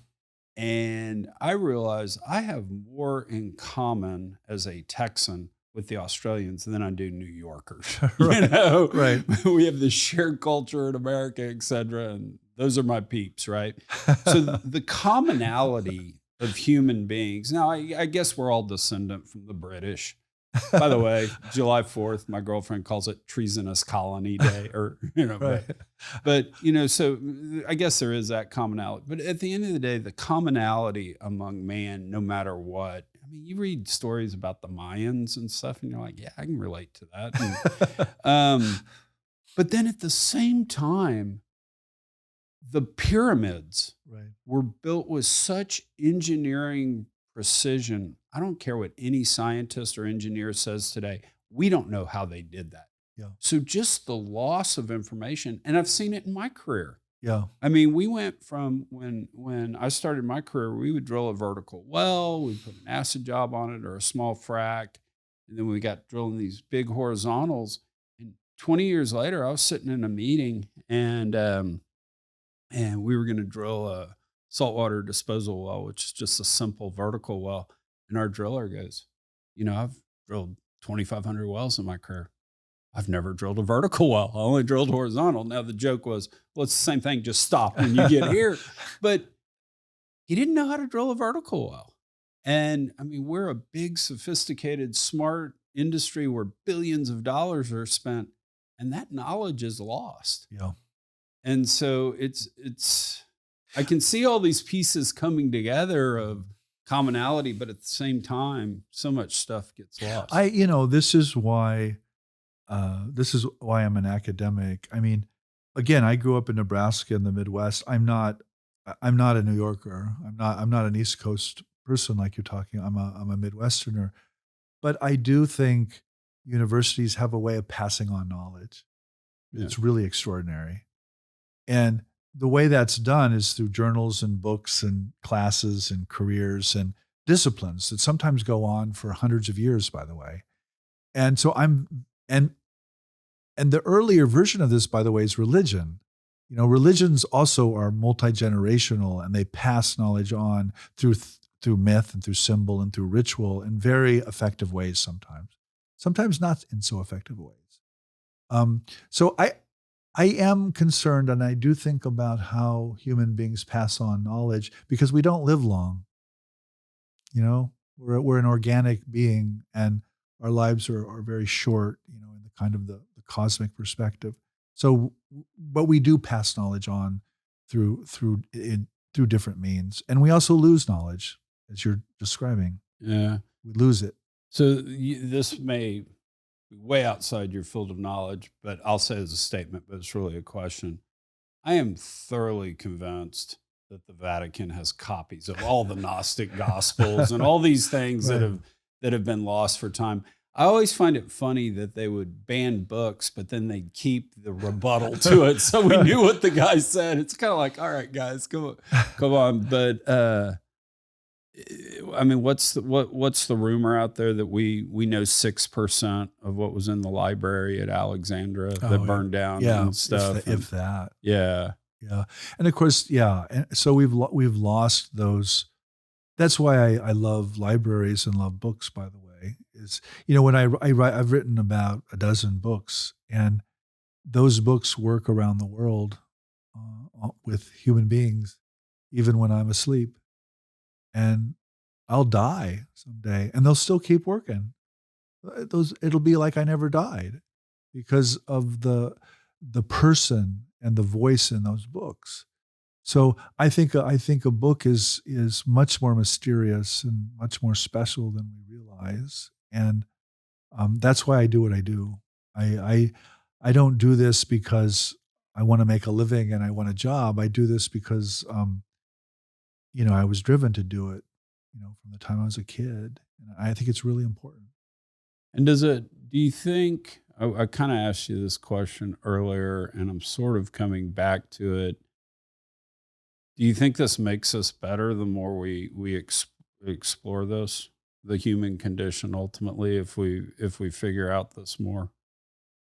Speaker 1: And I realized I have more in common as a Texan with the Australians than I do New Yorkers.
Speaker 2: Right. Right.
Speaker 1: We have this shared culture in America, et cetera. And those are my peeps, right? So the commonality of human beings. Now, I guess we're all descendant from the British. By the way, July 4th, my girlfriend calls it Treasonous Colony Day, or,
Speaker 2: Right.
Speaker 1: but so I guess there is that commonality. But at the end of the day, the commonality among man, no matter what, I mean, you read stories about the Mayans and stuff, and you're like, yeah, I can relate to that. And, But then at the same time, the pyramids
Speaker 2: Right.
Speaker 1: were built with such engineering precision. I don't care what any scientist or engineer says today. We don't know how they did that.
Speaker 2: Yeah.
Speaker 1: So just the loss of information, and I've seen it in my career.
Speaker 2: Yeah.
Speaker 1: I mean, we went from when I started my career, we would drill a vertical well, we'd put an acid job on it or a small frac, and then we got drilling these big horizontals. And 20 years later, I was sitting in a meeting and we were going to drill a saltwater disposal well, which is just a simple vertical well. And our driller goes, I've drilled 2,500 wells in my career. I've never drilled a vertical well. I only drilled horizontal. Now the joke was, well, it's the same thing. Just stop when you get here. But he didn't know how to drill a vertical well. And I mean, we're a big, sophisticated, smart industry where billions of dollars are spent, and that knowledge is lost.
Speaker 2: Yeah.
Speaker 1: And so I can see all these pieces coming together of commonality, but at the same time, so much stuff gets lost.
Speaker 2: This is why I'm an academic. I mean, again, I grew up in Nebraska in the Midwest. I'm not a New Yorker. I'm not an East Coast person like you're talking. I'm a Midwesterner. But I do think universities have a way of passing on knowledge.
Speaker 1: Yeah.
Speaker 2: It's really extraordinary. And the way that's done is through journals and books and classes and careers and disciplines that sometimes go on for hundreds of years, by the way. And so and the earlier version of this, by the way, is religion. Religions also are multi-generational, and they pass knowledge on through myth and through symbol and through ritual in very effective ways sometimes not in so effective ways. So I am concerned, and I do think about how human beings pass on knowledge because we don't live long. We're an organic being, and our lives are very short, in the kind of the cosmic perspective. So, but we do pass knowledge on through different means, and we also lose knowledge, as you're describing.
Speaker 1: Yeah,
Speaker 2: we lose it.
Speaker 1: So this may be way outside your field of knowledge, but I'll say as a statement, but it's really a question. I am thoroughly convinced that the Vatican has copies of all the Gnostic Gospels and all these things
Speaker 2: Right.
Speaker 1: that have been lost for time. I always find it funny that they would ban books, but then they'd keep the rebuttal to it, so we knew what the guy said. It's kind of like, all right, guys, come on. But I mean, what's the rumor out there that we know 6% of what was in the library at Alexandria that burned down and stuff?
Speaker 2: If that.
Speaker 1: Yeah.
Speaker 2: Yeah. And of course, yeah. And so we've lost those. That's why I love libraries and love books, by the way, is, when I write, I've written about a dozen books, and those books work around the world with human beings, even when I'm asleep. And I'll die someday, and they'll still keep working. It'll be like I never died because of the person and the voice in those books. So I think a book is much more mysterious and much more special than we realize, and that's why I do what I do. I don't do this because I want to make a living and I want a job. I do this because I was driven to do it, from the time I was a kid, and I think it's really important.
Speaker 1: And do you think, I kind of asked you this question earlier, and I'm sort of coming back to it. Do you think this makes us better the more we explore this, the human condition, ultimately, if we figure out this more?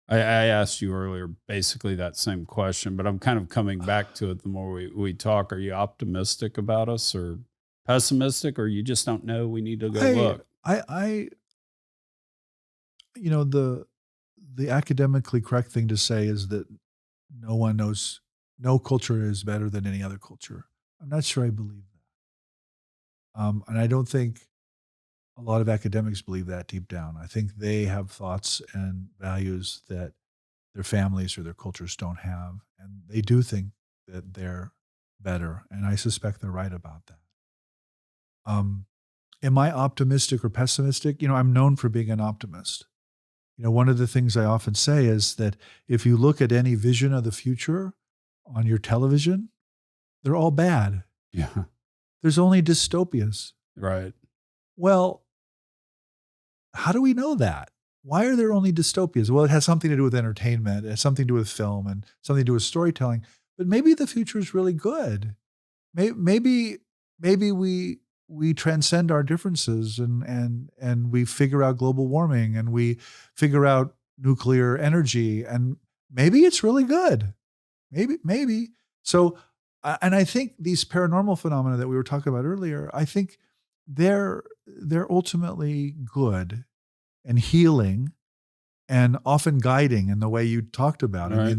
Speaker 1: I asked you earlier basically that same question, but I'm kind of coming back to it the more we talk. Are you optimistic about us or pessimistic, or you just don't know? We need to go look.
Speaker 2: The academically correct thing to say is that no culture is better than any other culture. I'm not sure I believe that. And I don't think a lot of academics believe that deep down. I think they have thoughts and values that their families or their cultures don't have. And they do think that they're better. And I suspect they're right about that. Am I optimistic or pessimistic? I'm known for being an optimist. One of the things I often say is that if you look at any vision of the future on your television, they're all bad.
Speaker 1: Yeah.
Speaker 2: There's only dystopias.
Speaker 1: Right.
Speaker 2: Well, how do we know that? Why are there only dystopias? Well, it has something to do with entertainment. It has something to do with film and something to do with storytelling. But maybe the future is really good. Maybe we transcend our differences and we figure out global warming and we figure out nuclear energy, and maybe it's really good. Maybe. So, and I think these paranormal phenomena that we were talking about earlier, I think they're ultimately good and healing and often guiding in the way you talked about.
Speaker 1: Right.
Speaker 2: I mean,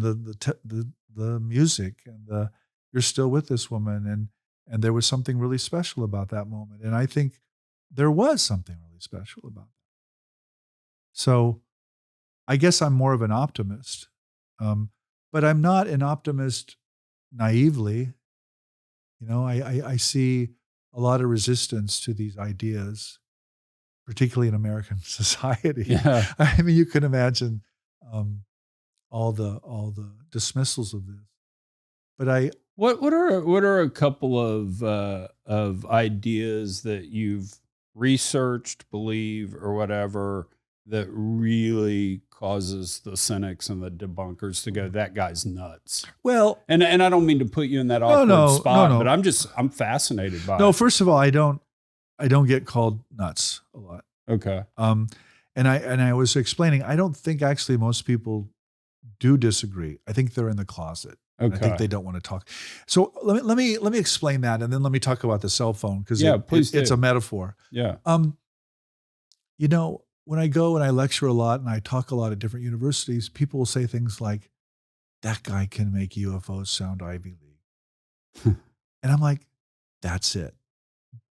Speaker 2: the music and the "You're Still With This Woman," and there was something really special about that moment. And I think there was something really special about that. So I guess I'm more of an optimist, but I'm not an optimist naively. I see a lot of resistance to these ideas, particularly in American society.
Speaker 1: Yeah.
Speaker 2: I mean, you can imagine all the dismissals of this. But
Speaker 1: What are a couple of ideas that you've researched, believe, or whatever that really causes the cynics and the debunkers to go, that guy's nuts?
Speaker 2: well,
Speaker 1: And I don't mean to put you in that awkward spot,
Speaker 2: no.
Speaker 1: but I'm fascinated by
Speaker 2: no.
Speaker 1: it.
Speaker 2: First of all, I don't get called nuts a lot.
Speaker 1: Okay.
Speaker 2: And I was explaining, I don't think actually most people do disagree. I think they're in the closet.
Speaker 1: Okay.
Speaker 2: I think they don't want to talk. So let me explain that, and then let me talk about the cell phone, because it's a metaphor.
Speaker 1: Yeah.
Speaker 2: When I go and I lecture a lot and I talk a lot at different universities, people will say things like, "That guy can make UFOs sound Ivy League," and I'm like, "That's it.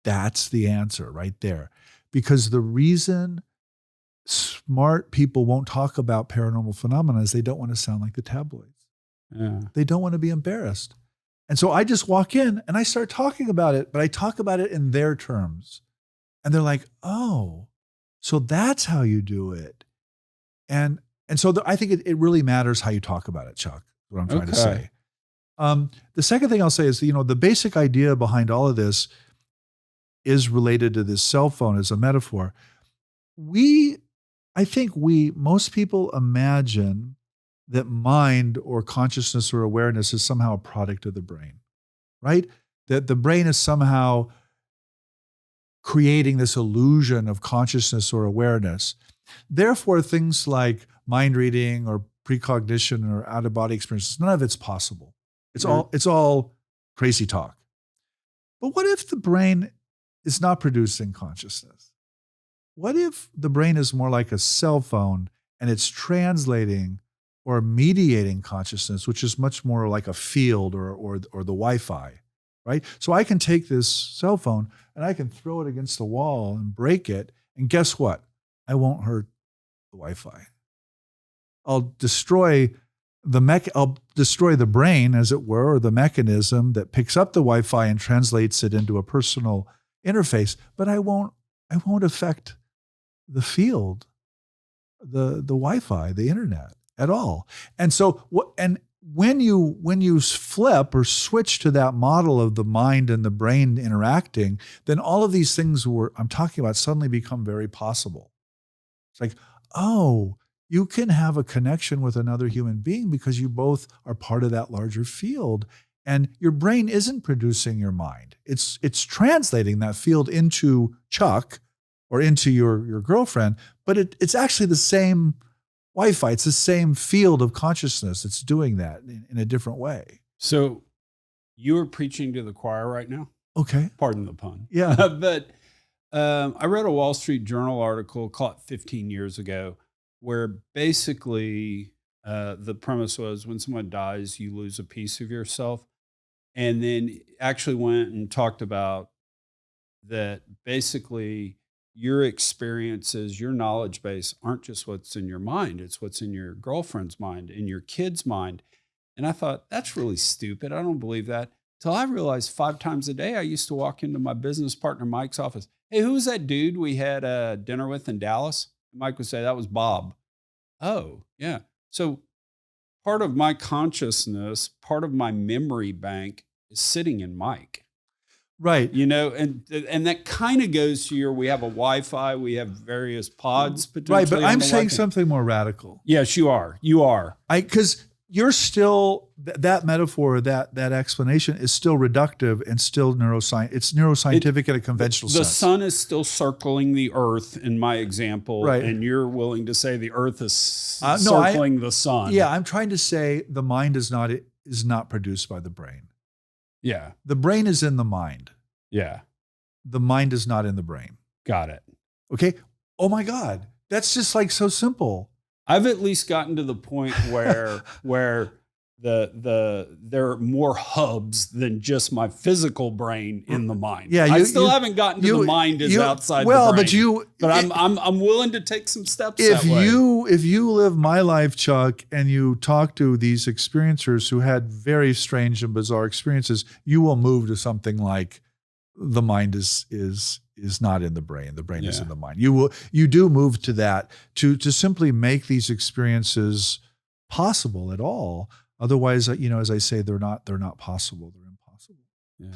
Speaker 2: That's the answer right there," because the reason smart people won't talk about paranormal phenomena is they don't want to sound like the tabloids.
Speaker 1: Yeah.
Speaker 2: They don't want to be embarrassed. And so I just walk in and I start talking about it, but I talk about it in their terms. And they're like, "Oh, so that's how you do it." And so I think it really matters how you talk about it, Chuck, is what I'm trying to say. The second thing I'll say is, the basic idea behind all of this is related to this cell phone as a metaphor. I think most people imagine that mind or consciousness or awareness is somehow a product of the brain, right? That the brain is somehow creating this illusion of consciousness or awareness. Therefore, things like mind reading or precognition or out-of-body experiences, none of it's possible. It's all crazy talk. But what if the brain is not producing consciousness? What if the brain is more like a cell phone and it's translating or mediating consciousness, which is much more like a field or the Wi-Fi, right? So I can take this cell phone and I can throw it against the wall and break it, and guess what? I won't hurt the Wi-Fi. I'll destroy the brain, as it were, or the mechanism that picks up the Wi-Fi and translates it into a personal interface, but I won't affect the field, the Wi-Fi, the internet at all. And so when you flip or switch to that model of the mind and the brain interacting, then all of these things I'm talking about suddenly become very possible. It's like, oh, you can have a connection with another human being because you both are part of that larger field. And your brain isn't producing your mind. It's translating that field into Chuck or into your girlfriend, but it's actually the same Wi-Fi. It's the same field of consciousness that's doing that in a different way.
Speaker 1: So you are preaching to the choir right now?
Speaker 2: Okay.
Speaker 1: Pardon the pun.
Speaker 2: Yeah.
Speaker 1: But I read a Wall Street Journal article, caught 15 years ago, where basically the premise was when someone dies, you lose a piece of yourself. And then actually went and talked about that basically your experiences, your knowledge base aren't just what's in your mind. It's what's in your girlfriend's mind, in your kid's mind. And I thought, that's really stupid. I don't believe that. Till I realized 5 times a day, I used to walk into my business partner, Mike's office. "Hey, who was that dude we had dinner with in Dallas?" And Mike would say, "That was Bob." Oh, yeah. So part of my consciousness, part of my memory bank is sitting in Mike.
Speaker 2: Right.
Speaker 1: And that kind of goes to we have a Wi-Fi, we have various pods potentially.
Speaker 2: Right, but I'm saying
Speaker 1: Wi-Fi.
Speaker 2: something more radical.
Speaker 1: Yes, you are. You are.
Speaker 2: Because you're still, that metaphor, that explanation is still reductive and still neuroscience. It's neuroscientific in a conventional sense.
Speaker 1: The sun is still circling the earth in my example,
Speaker 2: right.
Speaker 1: And you're willing to say the earth is circling the sun.
Speaker 2: Yeah, I'm trying to say the mind is not produced by the brain.
Speaker 1: Yeah.
Speaker 2: The brain is in the mind.
Speaker 1: Yeah.
Speaker 2: The mind is not in the brain.
Speaker 1: Got it.
Speaker 2: Okay. Oh my God. That's just like so simple.
Speaker 1: I've at least gotten to the point where there are more hubs than just my physical brain in the mind.
Speaker 2: Yeah,
Speaker 1: I still haven't gotten to the mind is outside the brain. But I'm willing to take some steps that way.
Speaker 2: If you live my life, Chuck, and you talk to these experiencers who had very strange and bizarre experiences, you will move to something like the mind is not in the brain. The brain is in the mind. You do move to that to simply make these experiences possible at all. Otherwise, as I say, they're not possible. They're impossible.
Speaker 1: Yeah.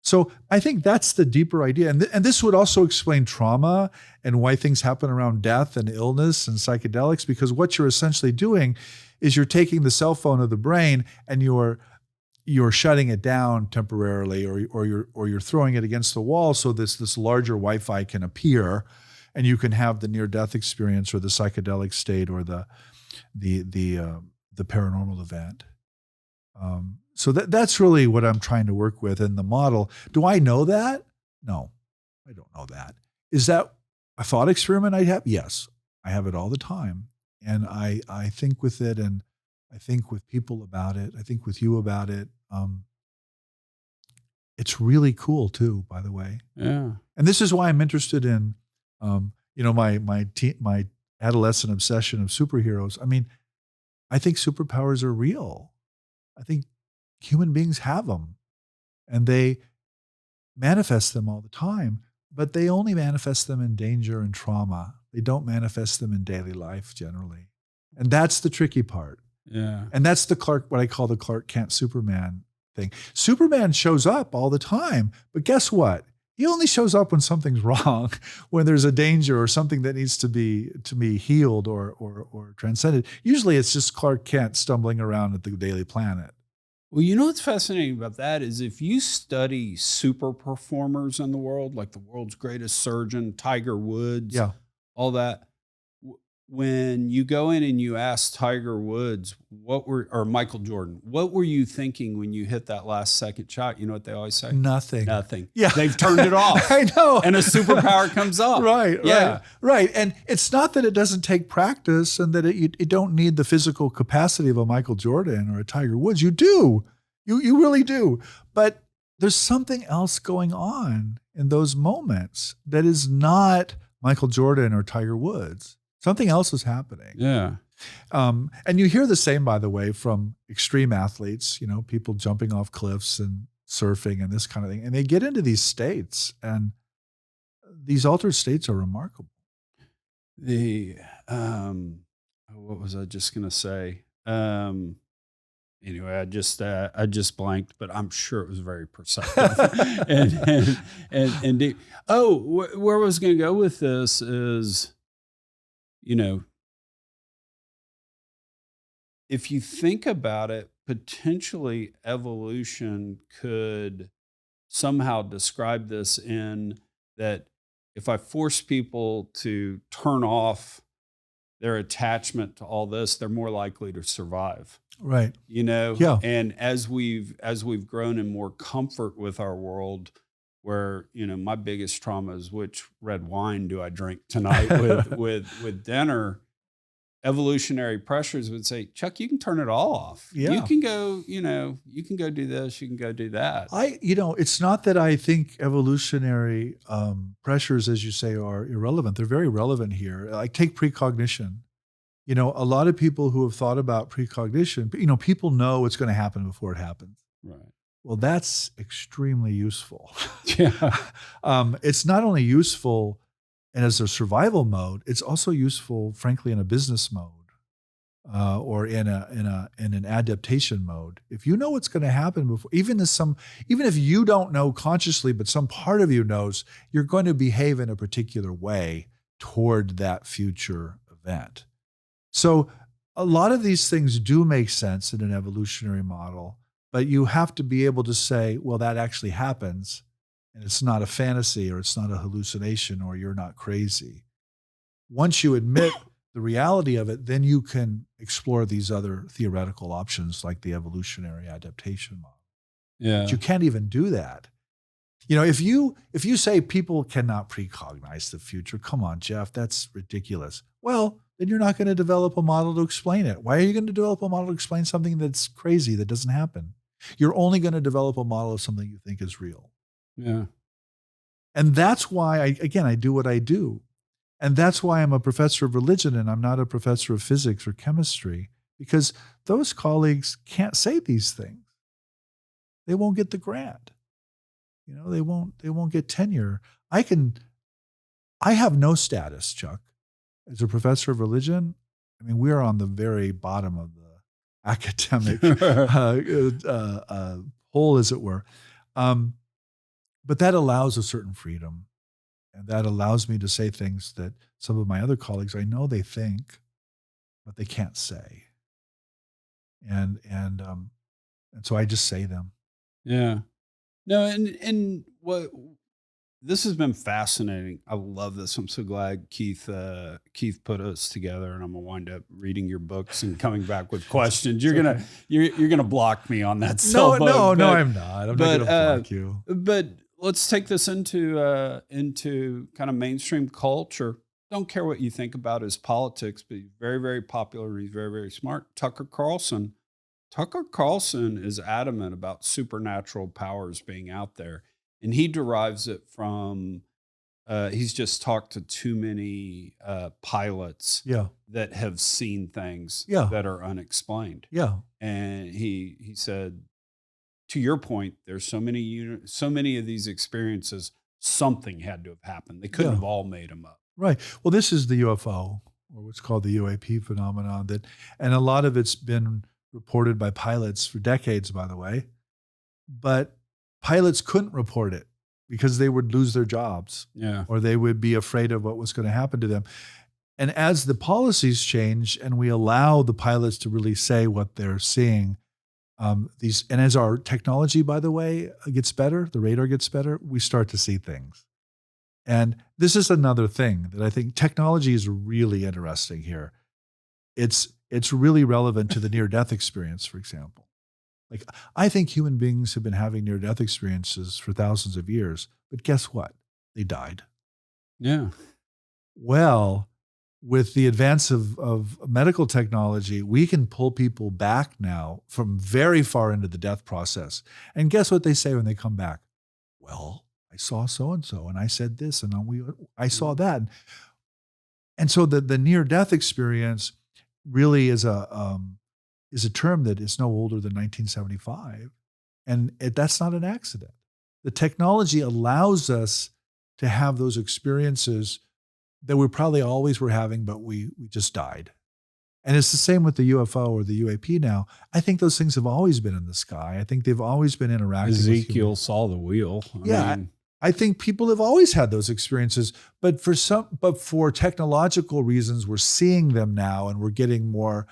Speaker 2: So I think that's the deeper idea. And this would also explain trauma and why things happen around death and illness and psychedelics, because what you're essentially doing is you're taking the cell phone of the brain and you're shutting it down temporarily, or you're throwing it against the wall so this larger Wi-Fi can appear, and you can have the near-death experience or the psychedelic state or the paranormal event. So that's really what I'm trying to work with in the model. Do I know that? No, I don't know that. Is that a thought experiment I have? Yes, I have it all the time, and I think with it, and I think with people about it. I think with you about it. It's really cool too, by the way.
Speaker 1: Yeah.
Speaker 2: And this is why I'm interested in, my adolescent obsession of superheroes. I mean, I think superpowers are real. I think human beings have them, and they manifest them all the time, but they only manifest them in danger and trauma. They don't manifest them in daily life generally. And that's the tricky part.
Speaker 1: Yeah.
Speaker 2: And that's what I call the Clark Kent Superman thing. Superman shows up all the time, but guess what? He only shows up when something's wrong, when there's a danger or something that needs to be healed or transcended. Usually it's just Clark Kent stumbling around at the Daily Planet.
Speaker 1: Well, what's fascinating about that is if you study super performers in the world, like the world's greatest surgeon, Tiger Woods, all that, when you go in and you ask Tiger Woods, or Michael Jordan, what were you thinking when you hit that last second shot? You know what they always say?
Speaker 2: Nothing.
Speaker 1: Yeah. They've turned it off.
Speaker 2: I know.
Speaker 1: And a superpower comes up.
Speaker 2: Right. And it's not that it doesn't take practice and that you don't need the physical capacity of a Michael Jordan or a Tiger Woods. You do. You really do. But there's something else going on in those moments that is not Michael Jordan or Tiger Woods. Something else is happening.
Speaker 1: Yeah.
Speaker 2: And you hear the same, by the way, from extreme athletes, people jumping off cliffs and surfing and this kind of thing. And they get into these states, and these altered states are remarkable.
Speaker 1: What was I just going to say? Anyway, I just blanked, but I'm sure it was very perceptive. and deep. Where I was going to go with this is, if you think about it, potentially evolution could somehow describe this in that if I force people to turn off their attachment to all this, they're more likely to survive.
Speaker 2: Right.
Speaker 1: Yeah. And as we've grown in more comfort with our world, where, my biggest trauma is which red wine do I drink tonight with dinner, evolutionary pressures would say, Chuck, you can turn it all off.
Speaker 2: Yeah.
Speaker 1: You can go, you can go do this, you can go do that.
Speaker 2: It's not that I think evolutionary pressures, as you say, are irrelevant. They're very relevant here. Like take precognition. A lot of people who have thought about precognition, people know what's going to happen before it happens.
Speaker 1: Right.
Speaker 2: Well, that's extremely useful.
Speaker 1: Yeah.
Speaker 2: It's not only useful and as a survival mode, it's also useful, frankly, in a business mode. or in an adaptation mode. If you know what's going to happen before, even if you don't know consciously, but some part of you knows, you're going to behave in a particular way toward that future event. So a lot of these things do make sense in an evolutionary model, but you have to be able to say, well, that actually happens, and it's not a fantasy, or it's not a hallucination, or you're not crazy. Once you admit the reality of it, then you can explore these other theoretical options like the evolutionary adaptation model.
Speaker 1: Yeah.
Speaker 2: But you can't even do that. If you say people cannot precognize the future, come on, Jeff, that's ridiculous. Well, then you're not going to develop a model to explain it. Why are you going to develop a model to explain something that's crazy, that doesn't happen? You're only going to develop a model of something you think is real.
Speaker 1: Yeah.
Speaker 2: And that's why I do what I do. And that's why I'm a professor of religion and I'm not a professor of physics or chemistry, because those colleagues can't say these things. They won't get the grant. They won't get tenure. I have no status, Chuck, as a professor of religion. I mean, we're on the very bottom of the academic hole, as it were. But that allows a certain freedom. And that allows me to say things that some of my other colleagues, I know they think, but they can't say. And so I just say them.
Speaker 1: Yeah. No, and what this has been fascinating. I love this. I'm so glad Keith put us together, and I'm gonna wind up reading your books and coming back with questions. You're gonna block me on that.
Speaker 2: No, I'm not. I'm not gonna block you.
Speaker 1: But let's take this into kind of mainstream culture. Don't care what you think about his politics, but he's very, very popular and he's very, very smart. Tucker Carlson is adamant about supernatural powers being out there. And he derives it from, he's just talked to too many pilots that have seen things that are unexplained.
Speaker 2: Yeah.
Speaker 1: And he said, to your point, there's so many of these experiences, something had to have happened. They couldn't have all made them up.
Speaker 2: Right. Well, this is the UFO, or what's called the UAP phenomenon, and a lot of it's been reported by pilots for decades, by the way. But pilots couldn't report it because they would lose their jobs, or they would be afraid of what was going to happen to them. And as the policies change and we allow the pilots to really say what they're seeing, and as our technology, by the way, gets better, the radar gets better, we start to see things. And this is another thing that I think technology is really interesting here. It's really relevant to the near-death experience, for example. Like, I think human beings have been having near-death experiences for thousands of years, but guess what? They died.
Speaker 1: Yeah.
Speaker 2: Well, with the advance of medical technology, we can pull people back now from very far into the death process. And guess what they say when they come back? Well, I saw so-and-so, and I said this, and I saw that. And so the near-death experience really is a term that is no older than 1975. And that's not an accident. The technology allows us to have those experiences that we probably always were having, but we just died. And it's the same with the UFO or the UAP now. I think those things have always been in the sky. I think they've always been interacting.
Speaker 1: Ezekiel saw the wheel.
Speaker 2: I think people have always had those experiences, but for technological reasons, we're seeing them now and we're getting more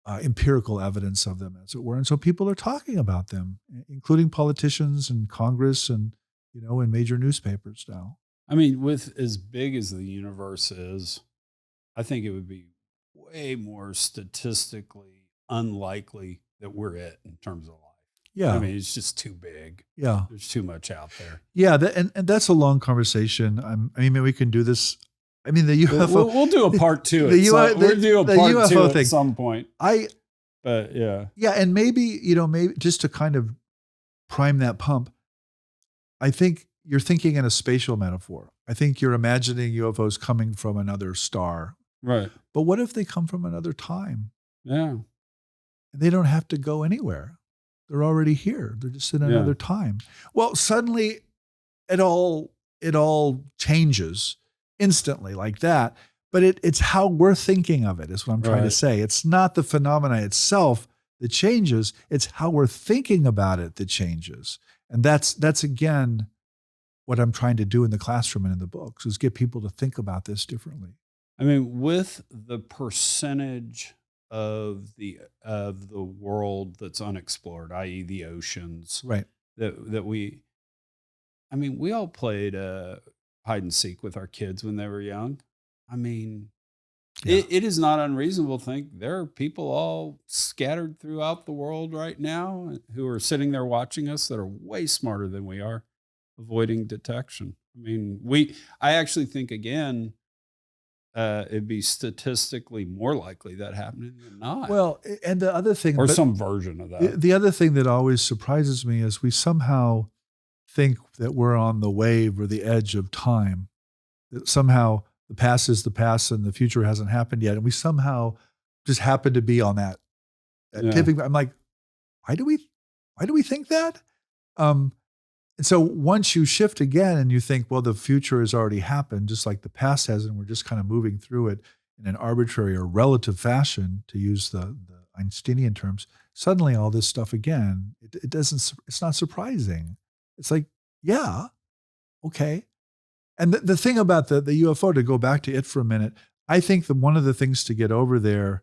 Speaker 2: empirical evidence of them, as it were. And so people are talking about them, including politicians and Congress and, in major newspapers now.
Speaker 1: I mean, with as big as the universe is, I think it would be way more statistically unlikely that we're it in terms of life.
Speaker 2: Yeah.
Speaker 1: I mean, it's just too big.
Speaker 2: Yeah.
Speaker 1: There's too much out there.
Speaker 2: Yeah. And that's a long conversation. I mean, we can do this. I mean, the UFO.
Speaker 1: We'll do a part two. We'll do a part
Speaker 2: UFO
Speaker 1: two
Speaker 2: thing.
Speaker 1: At some point.
Speaker 2: But
Speaker 1: yeah.
Speaker 2: Yeah. And maybe just to kind of prime that pump, I think you're thinking in a spatial metaphor. I think you're imagining UFOs coming from another star.
Speaker 1: Right.
Speaker 2: But what if they come from another time?
Speaker 1: Yeah.
Speaker 2: And they don't have to go anywhere. They're already here. They're just in another time. Well, suddenly it all changes instantly like that. but it's how we're thinking of it is what I'm trying to
Speaker 1: Right.
Speaker 2: say. It's not the phenomena itself that changes. It's how we're thinking about it that changes. And that's again, what I'm trying to do in the classroom and in the books is get people to think about this differently.
Speaker 1: I mean, with the percentage of the world that's unexplored, i.e., the oceans,
Speaker 2: Right.
Speaker 1: that I mean, we all played hide and seek with our kids when they were young. I mean,
Speaker 2: Yeah.
Speaker 1: it is not unreasonable to think there are people all scattered throughout the world right now who are sitting there watching us that are way smarter than we are, avoiding detection. I mean, I actually think again, it'd be statistically more likely that happening than not,
Speaker 2: Well, and the other thing,
Speaker 1: or
Speaker 2: but
Speaker 1: some version of
Speaker 2: the,
Speaker 1: that.
Speaker 2: the other thing that always surprises me is we somehow think that we're on the wave or the edge of time, that somehow the past is the past and the future hasn't happened yet. And we somehow just happen to be on that
Speaker 1: Yeah.
Speaker 2: tipping. I'm like, why do we think that? And so once you shift again and you think, well, the future has already happened, just like the past has, and we're just kind of moving through it in an arbitrary or relative fashion, to use the Einsteinian terms, suddenly all this stuff again, it's not surprising. It's like, yeah, okay. And the thing about the UFO, to go back to it for a minute, I think that one of the things to get over there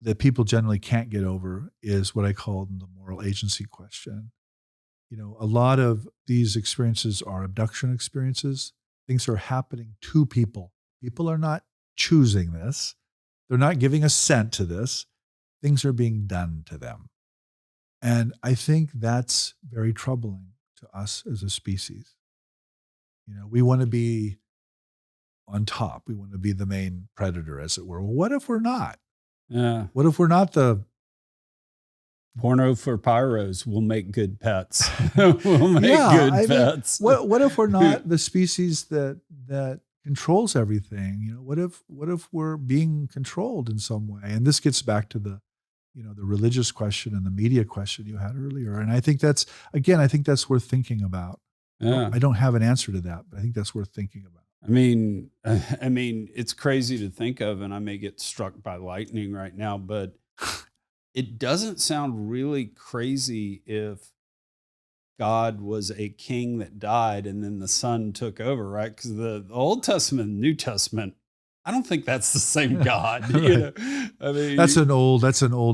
Speaker 2: that people generally can't get over is what I call the moral agency question. You know, a lot of these experiences are abduction experiences. Things are happening to people. People are not choosing this. They're not giving assent to this. Things are being done to them. And I think that's very troubling to us as a species. You know, we want to be on top. We want to be the main predator, as it were. Well, what if we're not?
Speaker 1: Yeah.
Speaker 2: What if we're not the
Speaker 1: Porno for pyros will make good pets. We'll make good pets.
Speaker 2: What if we're not the species that controls everything? You know, what if we're being controlled in some way? And this gets back to the religious question and the media question you had earlier. And I think that's worth thinking about.
Speaker 1: Yeah.
Speaker 2: I don't have an answer to that, but I think that's worth thinking about.
Speaker 1: I mean, it's crazy to think of, and I may get struck by lightning right now, but it doesn't sound really crazy if God was a king that died and then the son took over, right? Because the Old Testament and New Testament, I don't think that's the same God.
Speaker 2: Right.
Speaker 1: You know? I mean,
Speaker 2: That's an old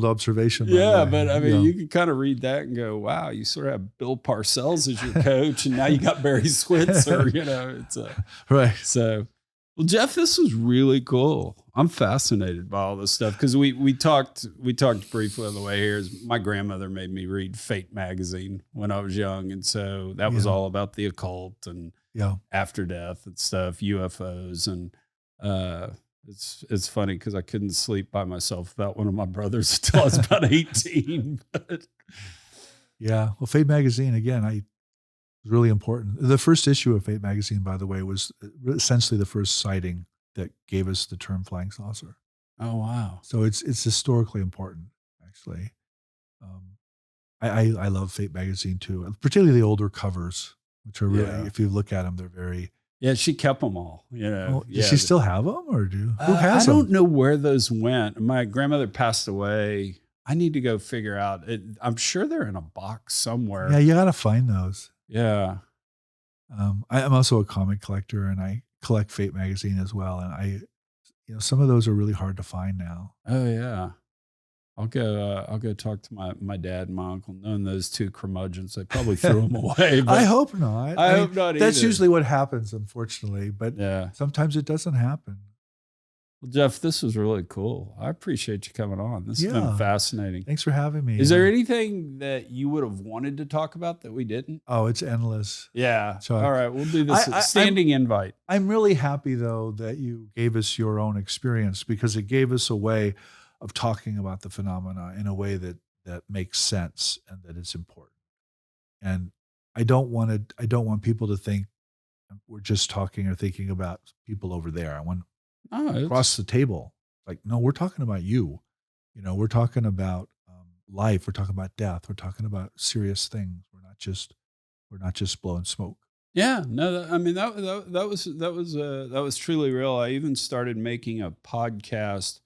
Speaker 2: observation. By the
Speaker 1: yeah,
Speaker 2: way.
Speaker 1: but I mean, you can kind of read that and go, "Wow, you sort of have Bill Parcells as your coach, and now you got Barry Switzer." You know, it's
Speaker 2: right.
Speaker 1: So, well, Jeff, this was really cool. I'm fascinated by all this stuff because we talked briefly on the way here. My grandmother made me read Fate magazine when I was young, and so that was all about the occult and after death and stuff, UFOs, and it's funny because I couldn't sleep by myself without one of my brothers until I was about 18. But
Speaker 2: yeah, well, Fate magazine again, was really important. The first issue of Fate magazine, by the way, was essentially the first sighting that gave us the term flying saucer.
Speaker 1: oh wow,
Speaker 2: So it's historically important, actually. I love Fate magazine too, particularly the older covers, which are really, if you look at them, they're very.
Speaker 1: Yeah, she kept them all. You know,
Speaker 2: Does she still have them, or who has
Speaker 1: I
Speaker 2: them?
Speaker 1: don't know where those went. My grandmother passed away. I need to go figure out. I'm sure they're in a box somewhere.
Speaker 2: Yeah, you got to find those.
Speaker 1: Yeah.
Speaker 2: I'm also a comic collector, and I collect Fate magazine as well. And some of those are really hard to find now.
Speaker 1: Oh yeah. I'll go talk to my dad and my uncle. Knowing those two curmudgeons, they probably threw them away. But
Speaker 2: I hope not.
Speaker 1: I hope not
Speaker 2: That's
Speaker 1: either.
Speaker 2: usually what happens, unfortunately. But sometimes it doesn't happen.
Speaker 1: Well, Jeff, this was really cool. I appreciate you coming on. This has been fascinating.
Speaker 2: Thanks for having me.
Speaker 1: Is there anything that you would have wanted to talk about that we didn't?
Speaker 2: Oh, it's endless.
Speaker 1: Yeah.
Speaker 2: Chuck.
Speaker 1: All right. We'll do this standing invite.
Speaker 2: I'm really happy, though, that you gave us your own experience, because it gave us a way of talking about the phenomena in a way that makes sense and that is important. And I don't want people to think we're just talking or thinking about people over there. I want across the table. Like, no, we're talking about you. You know, we're talking about life. We're talking about death. We're talking about serious things. We're not just blowing smoke.
Speaker 1: Yeah, no, I mean that was truly real. I even started making a podcast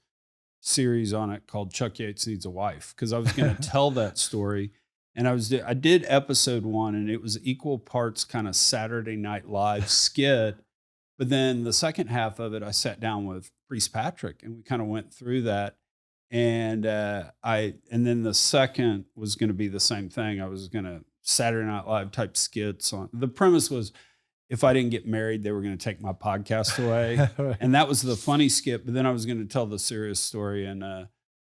Speaker 1: series on it called Chuck Yates Needs a Wife, because I was going to tell that story. And I did episode 1, and it was equal parts kind of Saturday Night Live skit. But then the second half of it, I sat down with Priest Patrick, and we kind of went through that. And and then the second was going to be the same thing. I was going to Saturday Night Live type skits on. The premise was, if I didn't get married, they were going to take my podcast away.
Speaker 2: Right.
Speaker 1: And that was the funny skit. But then I was going to tell the serious story. And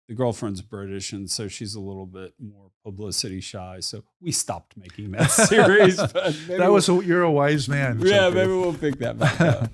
Speaker 1: the girlfriend's British, and so she's a little bit more publicity shy. So we stopped making that series. But
Speaker 2: You're a wise man.
Speaker 1: yeah,
Speaker 2: Chuck.
Speaker 1: maybe we'll pick that back up.